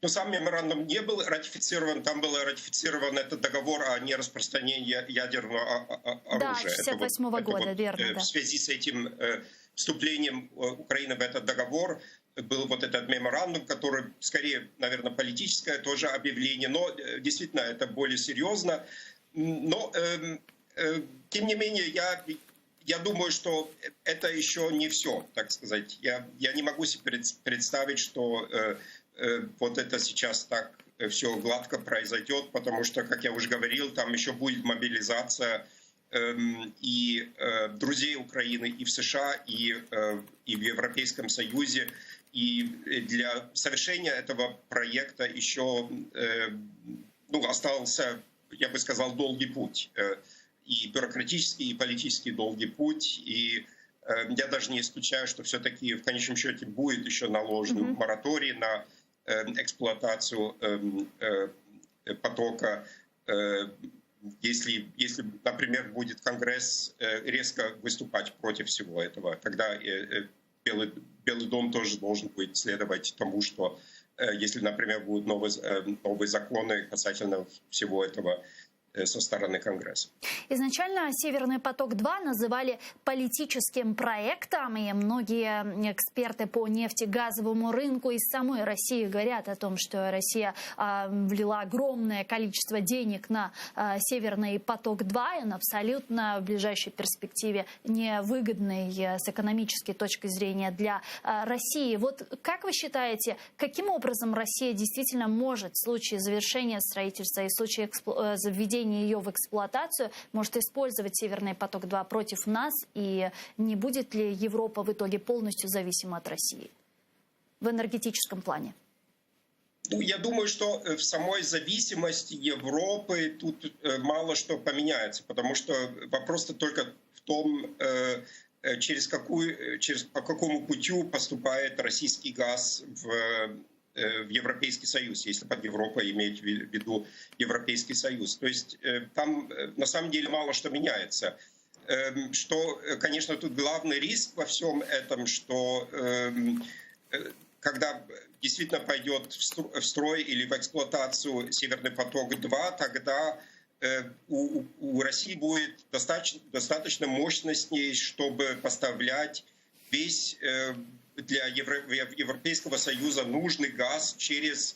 Но сам меморандум не был ратифицирован, там был ратифицирован этот договор о нераспространении ядерного оружия. Да, 1968 года, верно. В связи с этим вступлением Украины в этот договор был вот этот меморандум, который скорее, наверное, политическое тоже объявление, но действительно это более серьезно. Но, тем не менее, я думаю, что это еще не все, так сказать. Я не могу себе представить, что вот это сейчас так все гладко произойдет, потому что, как я уже говорил, там еще будет мобилизация и друзей Украины и в США, и в Европейском Союзе. И для совершения этого проекта еще остался, я бы сказал, долгий путь. И бюрократический, и политический долгий путь. И я даже не исключаю, что все-таки в конечном счете будет еще наложен мораторий на эксплуатацию потока, если, например, будет Конгресс резко выступать против всего этого. Тогда Белый дом тоже должен будет следовать тому, что если, например, будут новые законы касательно всего этого со стороны Конгресса. Изначально «Северный поток-2» называли политическим проектом, и многие эксперты по нефтегазовому рынку из самой России говорят о том, что Россия влила огромное количество денег на «Северный поток-2», и он абсолютно в ближайшей перспективе невыгодный с экономической точки зрения для России. Вот как вы считаете, каким образом Россия действительно может в случае завершения строительства и в случае введения ее в эксплуатацию может использовать «Северный поток-2» против нас, и не будет ли Европа в итоге полностью зависима от России в энергетическом плане? Я думаю, что в самой зависимости Европы тут мало что поменяется, потому что вопрос-то только в том, по какому путю поступает российский газ в Европейский Союз, если под Европой иметь в виду Европейский Союз. То есть там на самом деле мало что меняется. Что, конечно, тут главный риск во всем этом, что когда действительно пойдет в строй или в эксплуатацию «Северный поток-2», тогда у России будет достаточно мощностей, чтобы поставлять весь для Европейского Союза нужный газ через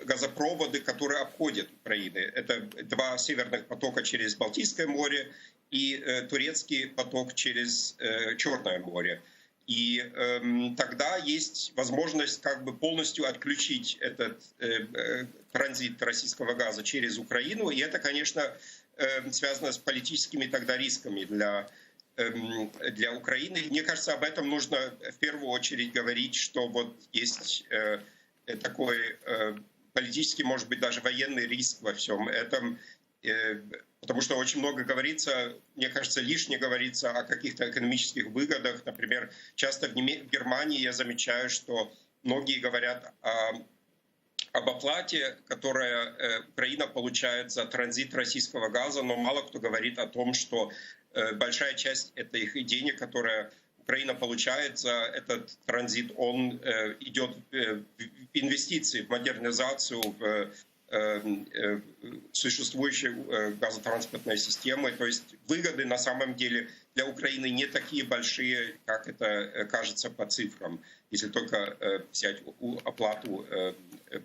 газопроводы, которые обходят Украину. Это 2 северных потока через Балтийское море и турецкий поток через Черное море. И тогда есть возможность как бы полностью отключить этот транзит российского газа через Украину. И это, конечно, связано с политическими тогда рисками для Украины. Мне кажется, об этом нужно в первую очередь говорить, что вот есть такой политический, может быть, даже военный риск во всем этом. Потому что очень много говорится, мне кажется, лишне говорится о каких-то экономических выгодах. Например, часто в Германии я замечаю, что многие говорят об оплате, которую Украина получает за транзит российского газа, но мало кто говорит о том, что большая часть этих денег, которые Украина получает за этот транзит, он идет в инвестиции, в модернизацию, в существующей газотранспортной системы. То есть выгоды на самом деле для Украины не такие большие, как это кажется по цифрам, если только взять оплату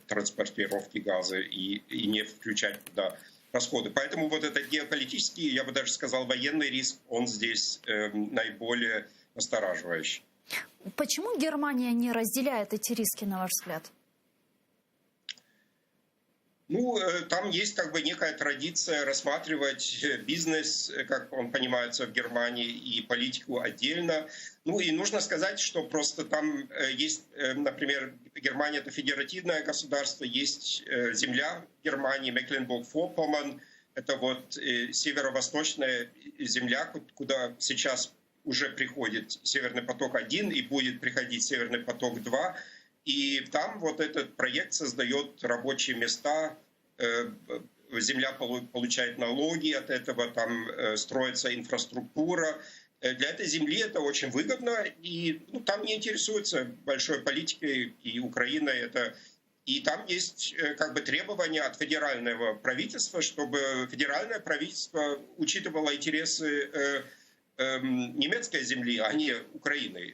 транспортировки газа и не включать туда расходы. Поэтому вот этот геополитический, я бы даже сказал, военный риск, он здесь наиболее настораживающий. Почему Германия не разделяет эти риски, на ваш взгляд? Ну, там есть как бы некая традиция рассматривать бизнес, как он понимается в Германии, и политику отдельно. Ну и нужно сказать, что просто там есть, например, Германия — это федеративное государство, есть земля Германии, Мекленбург-Форпоммерн, это вот северо-восточная земля, куда сейчас уже приходит Северный поток-1 и будет приходить Северный поток-2. И там вот этот проект создает рабочие места, земля получает налоги от этого, там строится инфраструктура. Для этой земли это очень выгодно, и там не интересуются большой политикой, и Украина это. И там есть как бы требования от федерального правительства, чтобы федеральное правительство учитывало интересы немецкой земли, а не Украины.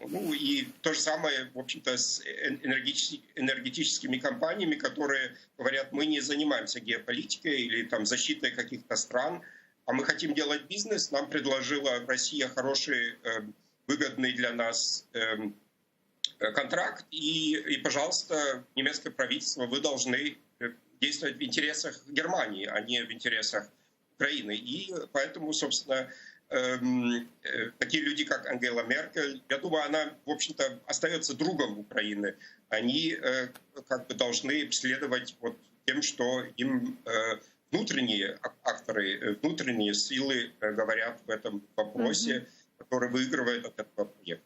Ну и то же самое, в общем-то, с энергетическими компаниями, которые говорят, мы не занимаемся геополитикой или там защитой каких-то стран, а мы хотим делать бизнес. Нам предложила Россия хороший, выгодный для нас контракт, и, пожалуйста, немецкое правительство, вы должны действовать в интересах Германии, а не в интересах Украины. И поэтому, собственно, такие люди, как Ангела Меркель, я думаю, она, в общем-то, остается другом Украины. Они как бы должны следовать вот тем, что им внутренние акторы, внутренние силы говорят в этом вопросе, который выигрывает от этого проекта.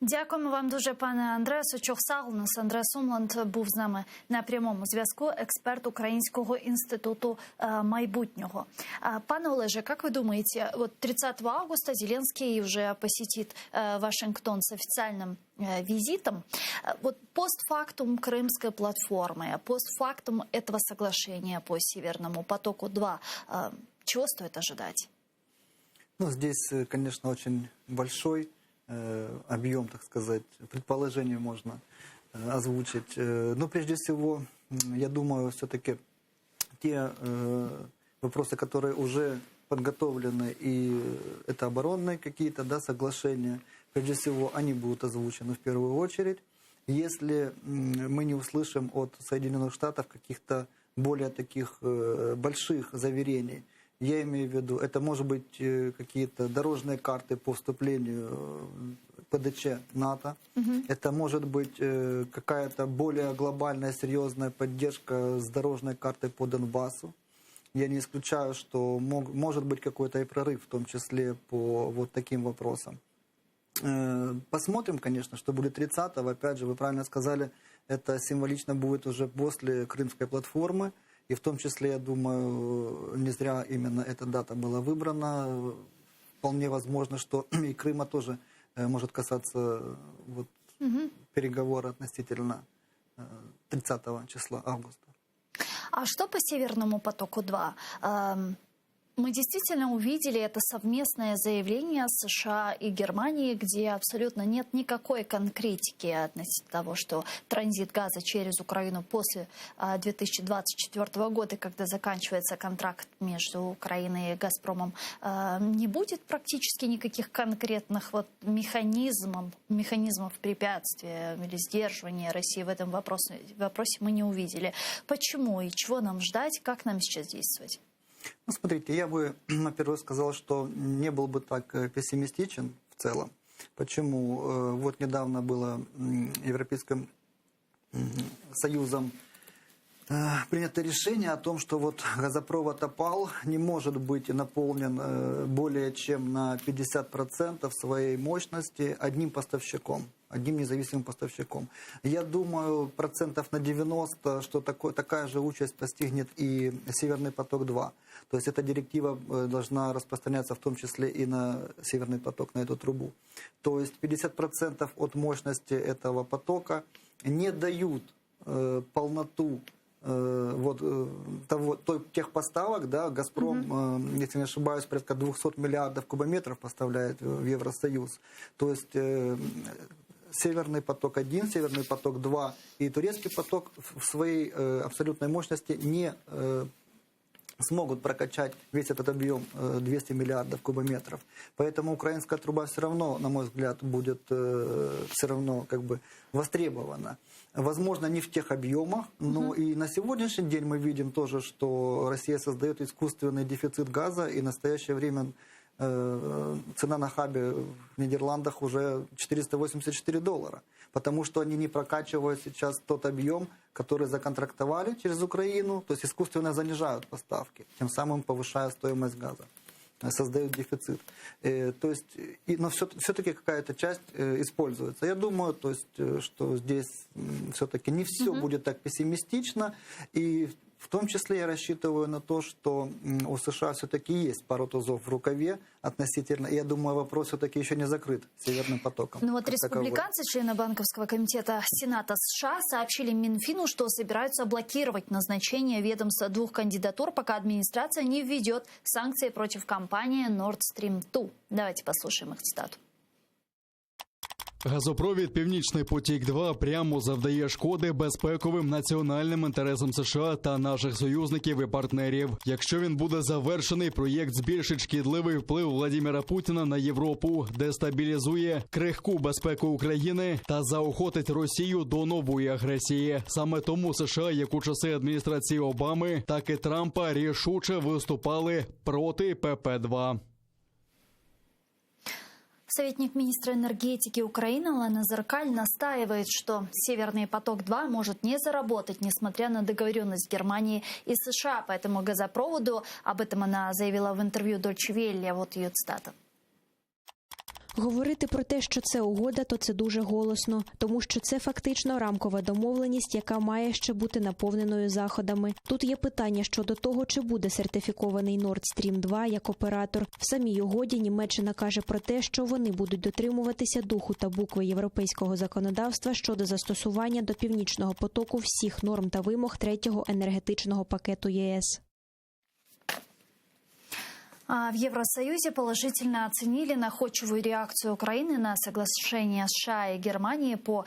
Дякуємо вам дуже, пане Андреасу. Чохсал у нас Андреас Умланд був з нами на прямому зв'язку, експерт Українського інституту майбутнього. Пане Олеже, как вы думаете, вот 30 августа Зеленский уже посетит Вашингтон с официальным визитом. Вот постфактум Крымской платформы, постфактум этого соглашения по Северному потоку-2, чего стоит ожидать? Ну, здесь, конечно, очень большой объем, так сказать, предположений можно озвучить. Но прежде всего, я думаю, все-таки те вопросы, которые уже подготовлены, и это оборонные какие-то, да, соглашения, прежде всего, они будут озвучены в первую очередь. Если мы не услышим от Соединенных Штатов каких-то более таких больших заверений, я имею в виду, это может быть какие-то дорожные карты по вступлению ПДЧ НАТО. Это может быть какая-то более глобальная, серьезная поддержка с дорожной картой по Донбассу. Я не исключаю, что может быть какой-то и прорыв, в том числе по вот таким вопросам. Посмотрим, конечно, что будет 30-го. Опять же, вы правильно сказали, это символично будет уже после Крымской платформы. И в том числе, я думаю, не зря именно эта дата была выбрана. Вполне возможно, что и Крыма тоже может касаться вот, переговора относительно 30 числа августа. А что по Северному потоку-2? Мы действительно увидели это совместное заявление США и Германии, где абсолютно нет никакой конкретики относительно того, что транзит газа через Украину после 2024 года, когда заканчивается контракт между Украиной и «Газпромом», не будет практически никаких конкретных вот механизмов препятствия или сдерживания России в этом вопросе мы не увидели. Почему и чего нам ждать, как нам сейчас действовать? Ну, смотрите, я бы, во-первых, сказал, что не был бы так пессимистичен в целом. Почему? Вот недавно было Европейским Союзом принято решение о том, что вот газопровод «Опал» не может быть наполнен более чем на 50% своей мощности одним поставщиком, одним независимым поставщиком. Я думаю, процентов на 90, что такая же участь постигнет и «Северный поток-2». То есть эта директива должна распространяться в том числе и на «Северный поток», на эту трубу. То есть 50% от мощности этого потока не дают полноту тех поставок, да, «Газпром», если не ошибаюсь, порядка 200 миллиардов кубометров поставляет в Евросоюз. То есть «Северный поток-1», «Северный поток-2» и «Турецкий поток» в своей абсолютной мощности не смогут прокачать весь этот объем 200 миллиардов кубометров. Поэтому украинская труба все равно, на мой взгляд, будет все равно как бы востребована. Возможно, не в тех объемах, но и на сегодняшний день мы видим тоже, что Россия создает искусственный дефицит газа, и в настоящее время цена на хабе в Нидерландах уже $484, потому что они не прокачивают сейчас тот объем, который законтрактовали через Украину, то есть искусственно занижают поставки, тем самым повышая стоимость газа, создают дефицит. То есть, но все-таки какая-то часть используется. Я думаю, то есть, что здесь все-таки не все будет так пессимистично, и в том числе я рассчитываю на то, что у США все-таки есть пару тузов в рукаве относительно. Я думаю, вопрос все-таки еще не закрыт Северным потоком. Ну вот республиканцы, члены Банковского комитета Сената США, сообщили Минфину, что собираются блокировать назначение ведомства 2 кандидатур, пока администрация не введет санкции против компании Nord Stream 2. Давайте послушаем их цитату. Газопровід «Північний потік-2» прямо завдає шкоди безпековим національним інтересам США та наших союзників і партнерів. Якщо він буде завершений, проєкт збільшить шкідливий вплив Владимира Путіна на Європу, дестабілізує крихку безпеку України та заохотить Росію до нової агресії. Саме тому США, як у часи адміністрації Обами, так і Трампа рішуче виступали проти ПП-2. Советник министра энергетики Украины Олена Зеркаль настаивает, что «Северный поток-2» может не заработать, несмотря на договоренность Германии и США по этому газопроводу. Об этом она заявила в интервью Deutsche Welle. Вот ее цитата. Говорити про те, що це угода, то це дуже голосно, тому що це фактично рамкова домовленість, яка має ще бути наповненою заходами. Тут є питання щодо того, чи буде сертифікований Nord Stream 2 як оператор. В самій угоді Німеччина каже про те, що вони будуть дотримуватися духу та букви європейського законодавства щодо застосування до Північного потоку всіх норм та вимог 3-го енергетичного пакету ЄС. В Евросоюзе положительно оценили находчивую реакцию Украины на соглашение США и Германии по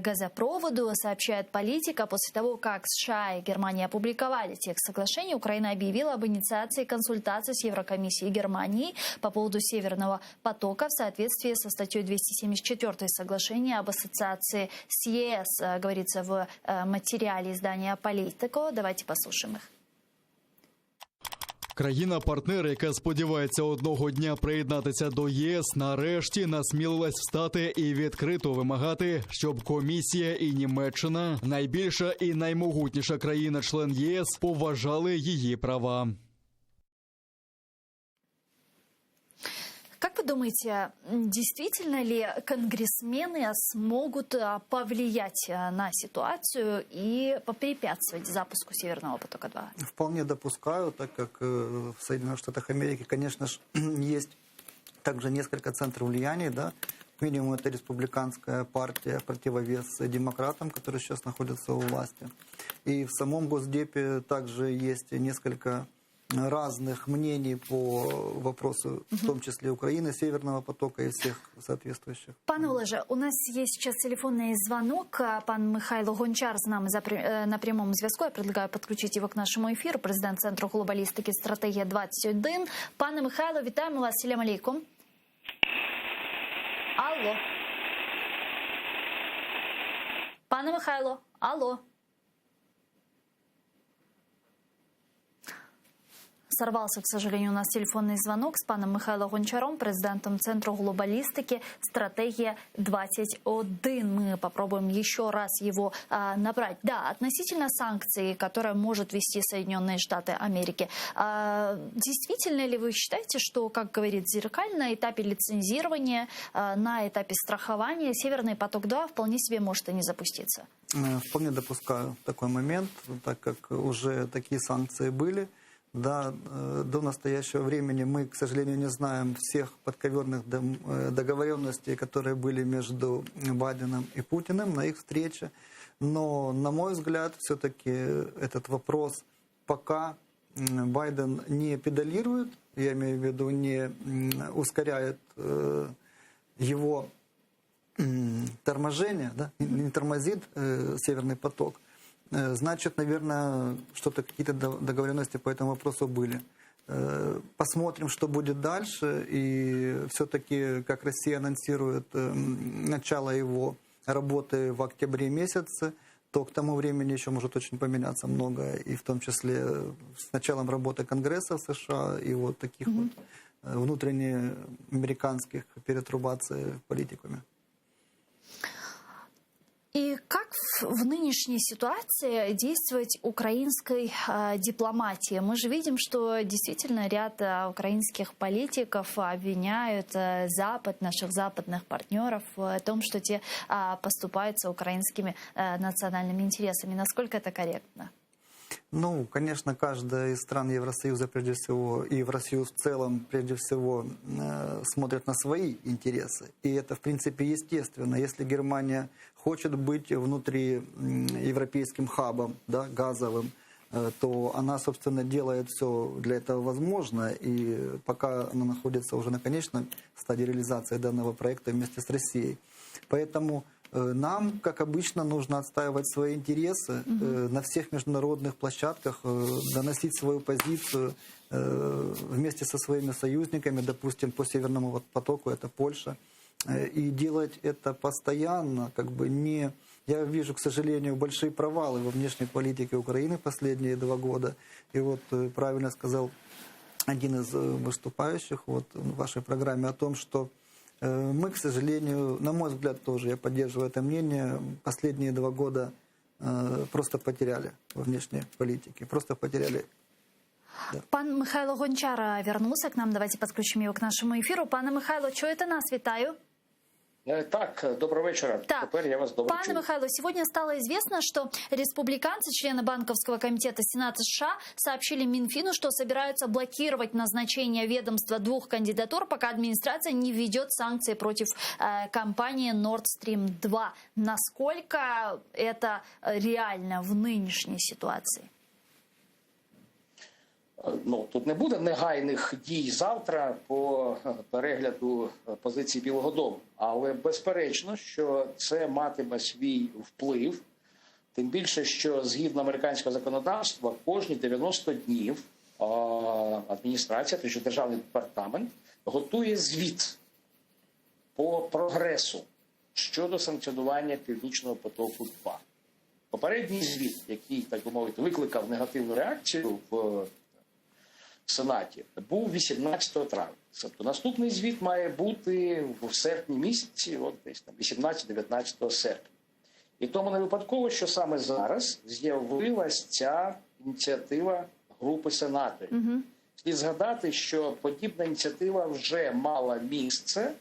газопроводу, сообщает Политика. После того, как США и Германия опубликовали текст соглашения, Украина объявила об инициации консультаций с Еврокомиссией Германии по поводу Северного потока в соответствии со статьей 274 соглашения об ассоциации с ЕС, говорится в материале издания Политико. Давайте послушаем их. Країна-партнер, яка сподівається одного дня приєднатися до ЄС, нарешті насмілилась встати і відкрито вимагати, щоб Комісія і Німеччина, найбільша і наймогутніша країна-член ЄС, поважали її права. Как вы думаете, действительно ли конгрессмены смогут повлиять на ситуацию и попрепятствовать запуску Северного потока-2? Вполне допускаю, так как в Соединенных Штатах Америки, конечно же, есть также несколько центров влияния, да. Минимум это республиканская партия, противовес демократам, которые сейчас находятся у власти. И в самом Госдепе также есть несколько разных мнений по вопросу, в том числе Украины, Северного потока и всех соответствующих. Пане Олеже, у нас есть сейчас телефонный звонок. Пан Михайло Гончар с нами на прямом зв'язку. Я предлагаю подключить его к нашему эфиру. Президент Центру глобалістики «Стратегія 21». Пане Михайло, вітаємо вас. Салям алейкум. Алло. Пане Михайло, алло. Сорвался, к сожалению, у нас телефонный звонок с паном Михайлом Гончаром, президентом Центру глобалистики «Стратегия 21». Мы попробуем еще раз его набрать. Да, относительно санкций, которые может ввести Соединенные Штаты Америки. Действительно ли вы считаете, что, как говорит Зеркаль, на этапе лицензирования, на этапе страхования «Северный поток-2» вполне себе может и не запуститься? Вполне допускаю такой момент, так как уже такие санкции были. Да, до настоящего времени мы, к сожалению, не знаем всех подковерных договоренностей, которые были между Байденом и Путиным на их встрече. Но, на мой взгляд, все-таки этот вопрос пока Байден не педалирует, я имею в виду, не ускоряет его торможение, да, не тормозит Северный поток. Значит, наверное, что-то, какие-то договоренности по этому вопросу были. Посмотрим, что будет дальше. И все-таки, как Россия анонсирует начало его работы в октябре месяце, то к тому времени еще может очень поменяться многое. И в том числе с началом работы Конгресса в США и вот таких вот внутреннеамериканских перетрубаций политиками. И как в нынешней ситуации действовать украинской дипломатии? Мы же видим, что действительно ряд украинских политиков обвиняют Запад, наших западных партнеров в том, что те поступаются украинскими национальными интересами. Насколько это корректно? Ну, конечно, каждая из стран Евросоюза, прежде всего, и Евросоюз в целом, прежде всего, смотрят на свои интересы. И это, в принципе, естественно. Если Германия хочет быть внутри европейским хабом, да, газовым, то она, собственно, делает все для этого возможно. И пока она находится уже на конечной стадии реализации данного проекта вместе с Россией. Поэтому нам, как обычно, нужно отстаивать свои интересы на всех международных площадках, доносить свою позицию вместе со своими союзниками, допустим, по Северному потоку, это Польша, и делать это постоянно, как бы не... Я вижу, к сожалению, большие провалы во внешней политике Украины последние 2 года. И вот правильно сказал один из выступающих вот в вашей программе о том, что мы, к сожалению, на мой взгляд тоже, я поддерживаю это мнение, последние 2 года просто потеряли во внешней политике, просто потеряли. Да. Пан Михайло Гончар вернулся к нам, давайте подключим его к нашему эфиру. Пане Михайло, чуєте нас? Вітаю. Так, доброго вечера. Так. Теперь я вас добро Пане чую. Михайло, сегодня стало известно, что республиканцы, члены Банковского комитета Сената США, сообщили Минфину, что собираются блокировать назначение ведомства 2 кандидатур, пока администрация не введет санкции против компании Nord Stream 2. Насколько это реально в нынешней ситуации? Ну, тут не буде негайних дій завтра по перегляду позиції Білого дому, але безперечно, що це матиме свій вплив, тим більше, що згідно американського законодавства кожні 90 днів адміністрація, тобто державний департамент, готує звіт по прогресу щодо санкціонування Північного потоку-2. Попередній звіт, який, так би мовити, викликав негативну реакцію в Сенаті, був 18 травня. Тобто наступний звіт має бути в серпні місяці, от десь там 18-19 серпня. І тому не випадково, що саме зараз з'явилася ця ініціатива групи сенаторів. Слід згадати, що подібна ініціатива вже мала місце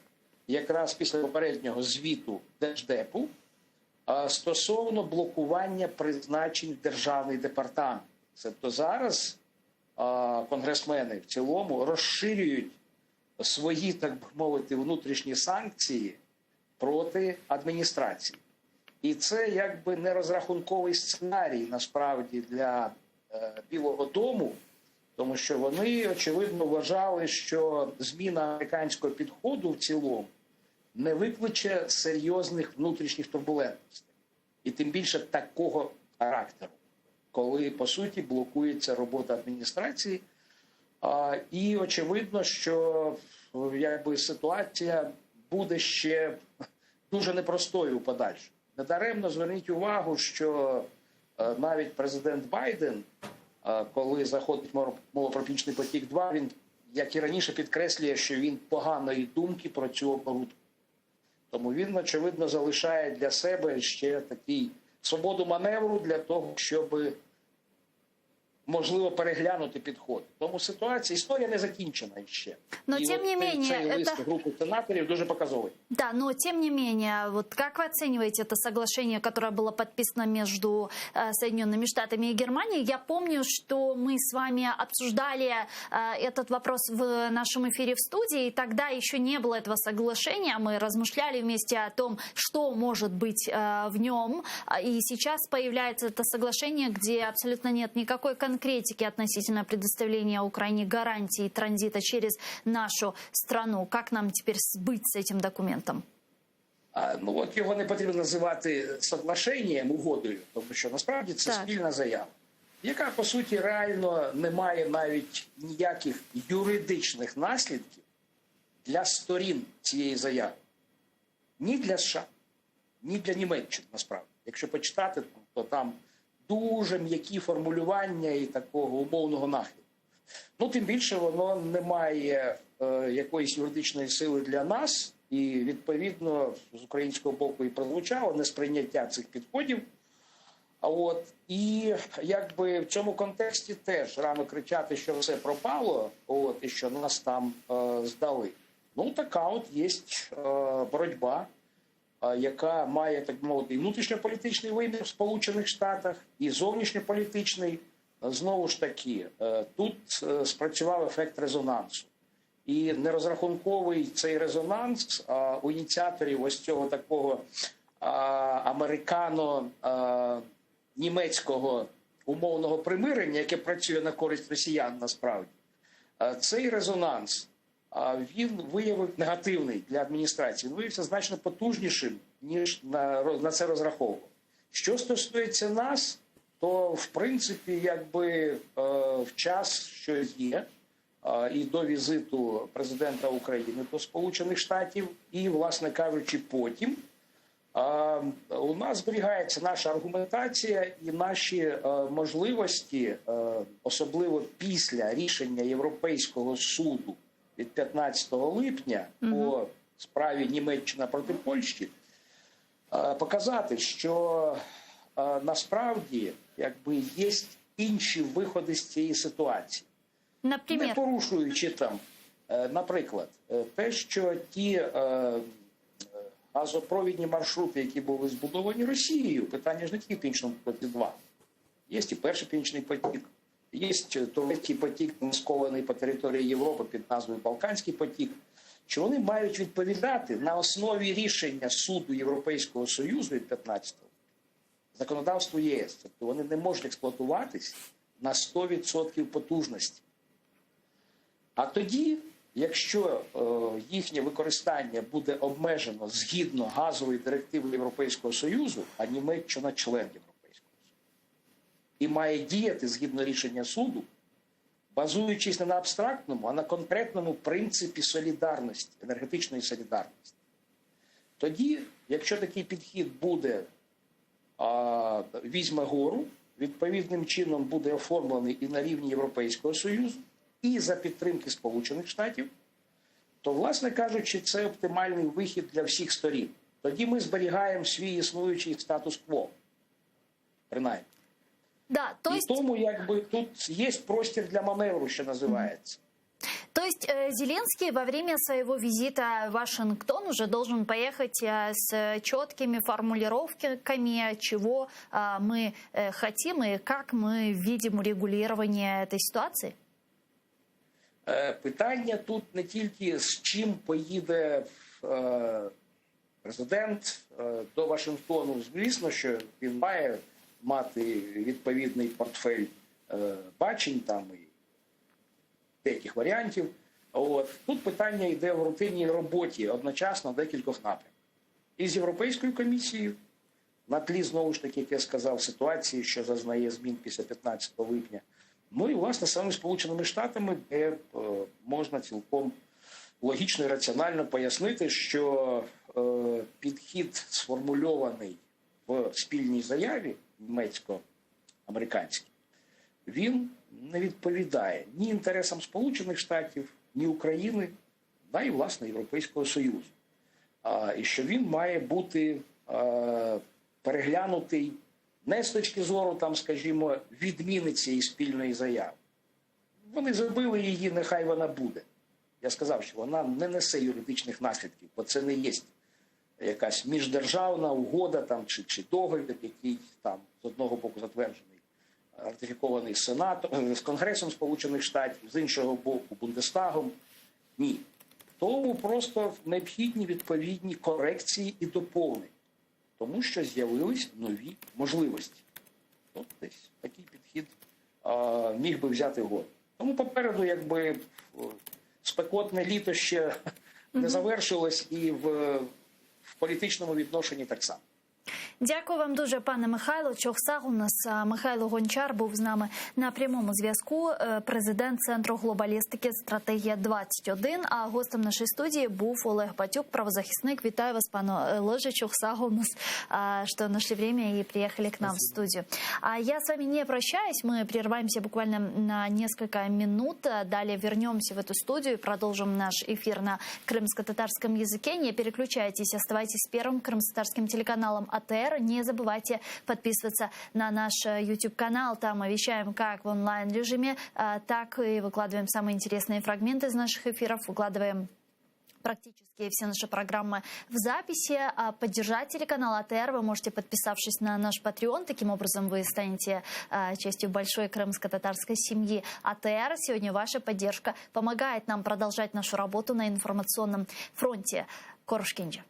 якраз після попереднього звіту Держдепу стосовно блокування призначень в державний департамент. Тобто зараз конгресмени в цілому розширюють свої, так би мовити, внутрішні санкції проти адміністрації. І це якби не розрахунковий сценарій насправді для Білого дому, тому що вони, очевидно, вважали, що зміна американського підходу в цілому не викличе серйозних внутрішніх турбулентностей. І тим більше такого характеру, коли, по суті, блокується робота адміністрації. І очевидно, що якби ситуація буде ще дуже непростою у подальшому. Недаремно зверніть увагу, що навіть президент Байден коли заходить мова про Північний потік-2, він, як і раніше, підкреслює, що він поганої думки про цю оборудку. Тому він, очевидно, залишає для себе ще такий свободу маневру для того, щоб, можливо, переглянути підход. Тому історія не закінчена ще. Но і тем не менее, цей лист групи сенаторів дуже показовий. Да, но тем не менее, вот как вы оцениваете это соглашение, которое было подписано между Соединенными Штатами и Германией? Я помню, что мы с вами обсуждали этот вопрос в нашем эфире в студии, и тогда еще не было этого соглашения, мы размышляли вместе о том, что может быть в нем, и сейчас появляется это соглашение, где абсолютно нет никакой конкретики относительно предоставления Украине гарантий транзита через нашу страну. Как нам теперь быть с этим документом? Ну от його не потрібно називати соглашенням, угодою, тому що насправді це спільна заява, яка по суті реально не має навіть ніяких юридичних наслідків для сторін цієї заяви. Ні для США, ні для Німеччини, насправді. Якщо почитати, то там дуже м'які формулювання і такого умовного нахилу. Ну, тим більше воно не має якоїсь юридичної сили для нас, і, відповідно, з українського боку і прозвучало несприйняття цих підходів. І якби в цьому контексті теж рано кричати, що все пропало, і що нас там здали. Ну, така от є боротьба, яка має, так мовити, і внутрішньополітичний вимір в Сполучених Штатах, і зовнішньополітичний. Знову ж таки, тут спрацював ефект резонансу. І нерозрахунковий цей резонанс у ініціаторів ось цього такого американо-німецького умовного примирення, яке працює на користь росіян насправді. Цей резонанс, він виявив негативний для адміністрації. Він виявився значно потужнішим, ніж на це розраховував. Що стосується нас, то, в принципі, якби в час, що є, і до візиту президента України до Сполучених Штатів, і, власне кажучи, потім, у нас зберігається наша аргументація і наші можливості, особливо після рішення Європейського суду від 15 липня по справі Німеччина проти Польщі, показати, що насправді якби є інші виходи з цієї ситуації. Например? Не порушуючи там, наприклад, те, що ті газопровідні маршрути, які були збудовані Росією, питання ж не тільки в Північному потоці-2. Є і перший Північний потік, є третій потік, маскований по території Європи під назвою Балканський потік, що вони мають відповідати на основі рішення суду Європейського Союзу від 15-го законодавству ЄС. Тобто вони не можуть експлуатуватись на 100% потужності. А тоді, якщо їхнє використання буде обмежено згідно газової директиви Європейського Союзу, а Німеччина член Європейського Союзу, і має діяти згідно рішення суду, базуючись не на абстрактному, а на конкретному принципі солідарності, енергетичної солідарності. Тоді, якщо такий підхід буде, візьме гору, відповідним чином буде оформлений і на рівні Європейського Союзу, і за підтримки Сполучених Штатів, то, власне кажучи, це оптимальний вихід для всіх сторін. Тоді ми зберігаємо свій існуючий статус-кво, принаймні. Да, то есть... І тому, якби, тут є простір для маневру, що називається. То есть Зеленский во время своего визита в Вашингтон уже должен поехать с четкими формулировками, чего мы хотим и как мы видим урегулирование этой ситуации? Питання тут не тільки з чим поїде президент до Вашингтону. Звісно, що він має мати відповідний портфель бачень там і деяких варіантів. Тут питання йде в рутинній роботі одночасно декількох напрямків. І з Європейською комісією, на тлі, знову ж таки, як я сказав, ситуації, що зазнає змін після 15 липня, ну і, власне, самими Сполученими Штатами, де можна цілком логічно і раціонально пояснити, що підхід сформульований в спільній заяві німецько-американській, він не відповідає ні інтересам Сполучених Штатів, ні України, да і, власне, Європейського Союзу. І що він має бути переглянутий не з точки зору, там, скажімо, відміни цієї спільної заяви. Вони зробили її, нехай вона буде. Я сказав, що вона не несе юридичних наслідків, бо це не є якась міждержавна угода там, чи договір, який там з одного боку затверджений, ратифікований Сенатом, з Конгресом Сполучених Штатів, з іншого боку Бундестагом. Ні. Тому просто необхідні відповідні корекції і доповнення, тому що з'явились нові можливості. От десь такий підхід міг би взяти год. Тому попереду, якби, спекотне літо ще не завершилось, і в політичному відношенні так само. Дякую вам дуже, пане Михайло. Чохсаг у нас Михайло Гончар був з нами на прямому зв'язку. Президент Центру глобалістики «Стратегія-21». А гостем нашої студії був Олег Батюк, правозахисник. Вітаю вас, пане Олеже. Чохсаг у нас, что нашли время и приехали к нам в студию. А я с вами не прощаюсь. Мы прерываемся буквально на несколько минут. Далее вернемся в эту студию и продолжим наш эфир на крымско-татарском языке. Не переключайтесь, оставайтесь с первым крымско-татарским телеканалом АТР. Не забывайте подписываться на наш YouTube-канал. Там мы вещаем как в онлайн-режиме, так и выкладываем самые интересные фрагменты из наших эфиров. Выкладываем практически все наши программы в записи. Поддержать телеканал АТР вы можете, подписавшись на наш Patreon. Таким образом, вы станете частью большой крымско-татарской семьи АТР. Сегодня ваша поддержка помогает нам продолжать нашу работу на информационном фронте. Корушкинджи.